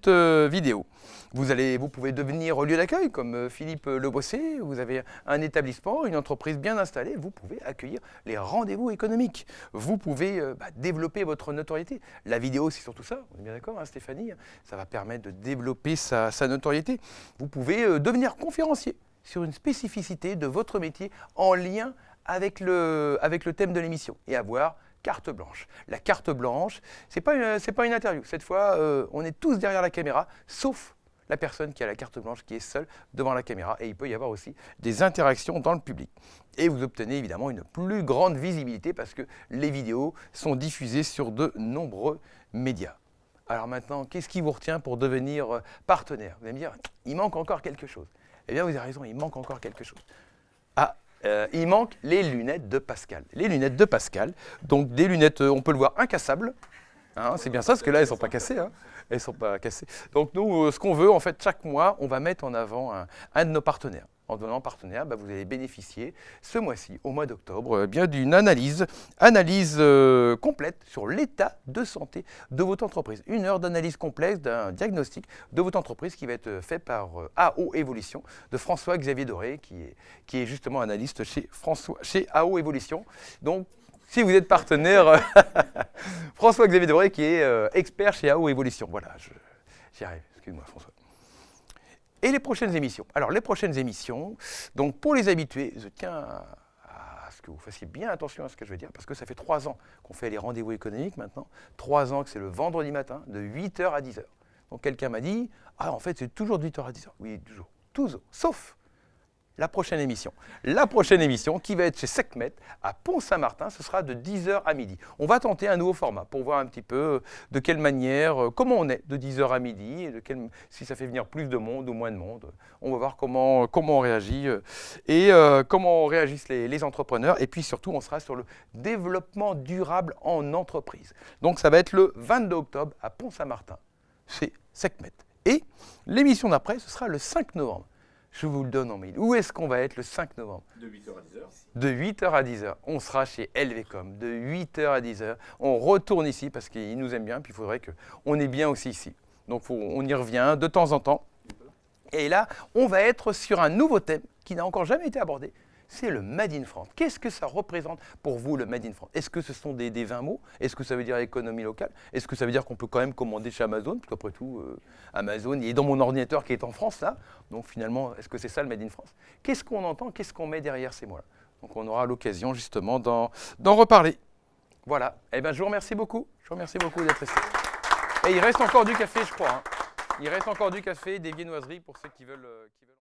vidéo. Vous pouvez devenir lieu d'accueil comme Philippe Le Bossé. Vous avez un établissement, une entreprise bien installée. Vous pouvez accueillir les rendez-vous économiques. Vous pouvez développer votre notoriété. La vidéo, c'est surtout ça. On est bien d'accord, hein, Stéphanie? Ça va permettre de développer sa notoriété. Vous pouvez devenir conférencier sur une spécificité de votre métier en lien avec le thème de l'émission et avoir carte blanche. La carte blanche, c'est pas une interview. Cette fois, on est tous derrière la caméra, sauf la personne qui a la carte blanche, qui est seule devant la caméra. Et il peut y avoir aussi des interactions dans le public. Et vous obtenez évidemment une plus grande visibilité parce que les vidéos sont diffusées sur de nombreux médias. Alors maintenant, qu'est-ce qui vous retient pour devenir partenaire? Vous allez me dire, il manque encore quelque chose. Eh bien, vous avez raison, il manque encore quelque chose. Ah, il manque les lunettes de Pascal. Les lunettes de Pascal, donc des lunettes, on peut le voir, incassables. Hein, c'est bien ça, parce que là, elles ne sont pas cassées. Hein. Elles sont pas cassées. Donc nous, ce qu'on veut, en fait, chaque mois, on va mettre en avant un de nos partenaires. En devenant partenaire, vous allez bénéficier ce mois-ci, au mois d'octobre, bien d'une analyse complète sur l'état de santé de votre entreprise. 1 heure d'analyse complète d'un diagnostic de votre entreprise qui va être fait par AO Évolution de François-Xavier Doré, qui est justement analyste chez AO Évolution. Donc, si vous êtes partenaire, François-Xavier Doré qui est expert chez AO Évolution. Voilà, j'y arrive. Excuse-moi François. Et les prochaines émissions. Alors les prochaines émissions, donc pour les habitués, je tiens à ce que vous fassiez bien attention à ce que je vais dire, parce que ça fait 3 ans qu'on fait les rendez-vous économiques maintenant, 3 ans que c'est le vendredi matin de 8h à 10h. Donc quelqu'un m'a dit, ah en fait c'est toujours de 8h à 10h. Oui, toujours, sauf la prochaine émission. La prochaine émission qui va être chez Sekhmet à Pont-Saint-Martin, ce sera de 10h à midi. On va tenter un nouveau format pour voir un petit peu de quelle manière, comment on est de 10h à midi, et si ça fait venir plus de monde ou moins de monde. On va voir comment on réagit et comment réagissent les entrepreneurs. Et puis surtout, on sera sur le développement durable en entreprise. Donc ça va être le 22 octobre à Pont-Saint-Martin chez Sekhmet. Et l'émission d'après, ce sera le 5 novembre. Je vous le donne en mail. Où est-ce qu'on va être le 5 novembre? De 8h à 10h. De 8h à 10h. On sera chez LVcom. De 8h à 10h. On retourne ici parce qu'ils nous aiment bien. Puis il faudrait qu'on est bien aussi ici. Donc on y revient de temps en temps. Et là, on va être sur un nouveau thème qui n'a encore jamais été abordé. C'est le Made in France. Qu'est-ce que ça représente pour vous, le Made in France? Est-ce que ce sont des 20 mots? Est-ce que ça veut dire économie locale? Est-ce que ça veut dire qu'on peut quand même commander chez Amazon? Parce qu'après tout, Amazon, il est dans mon ordinateur qui est en France, là. Donc finalement, est-ce que c'est ça le Made in France? Qu'est-ce qu'on entend? Qu'est-ce qu'on met derrière ces mots-là? Donc on aura l'occasion justement d'en reparler. Voilà. Eh bien, je vous remercie beaucoup. Je vous remercie beaucoup d'être ici. Et il reste encore du café, je crois. Hein. Il reste encore du café, des viennoiseries pour ceux qui veulent...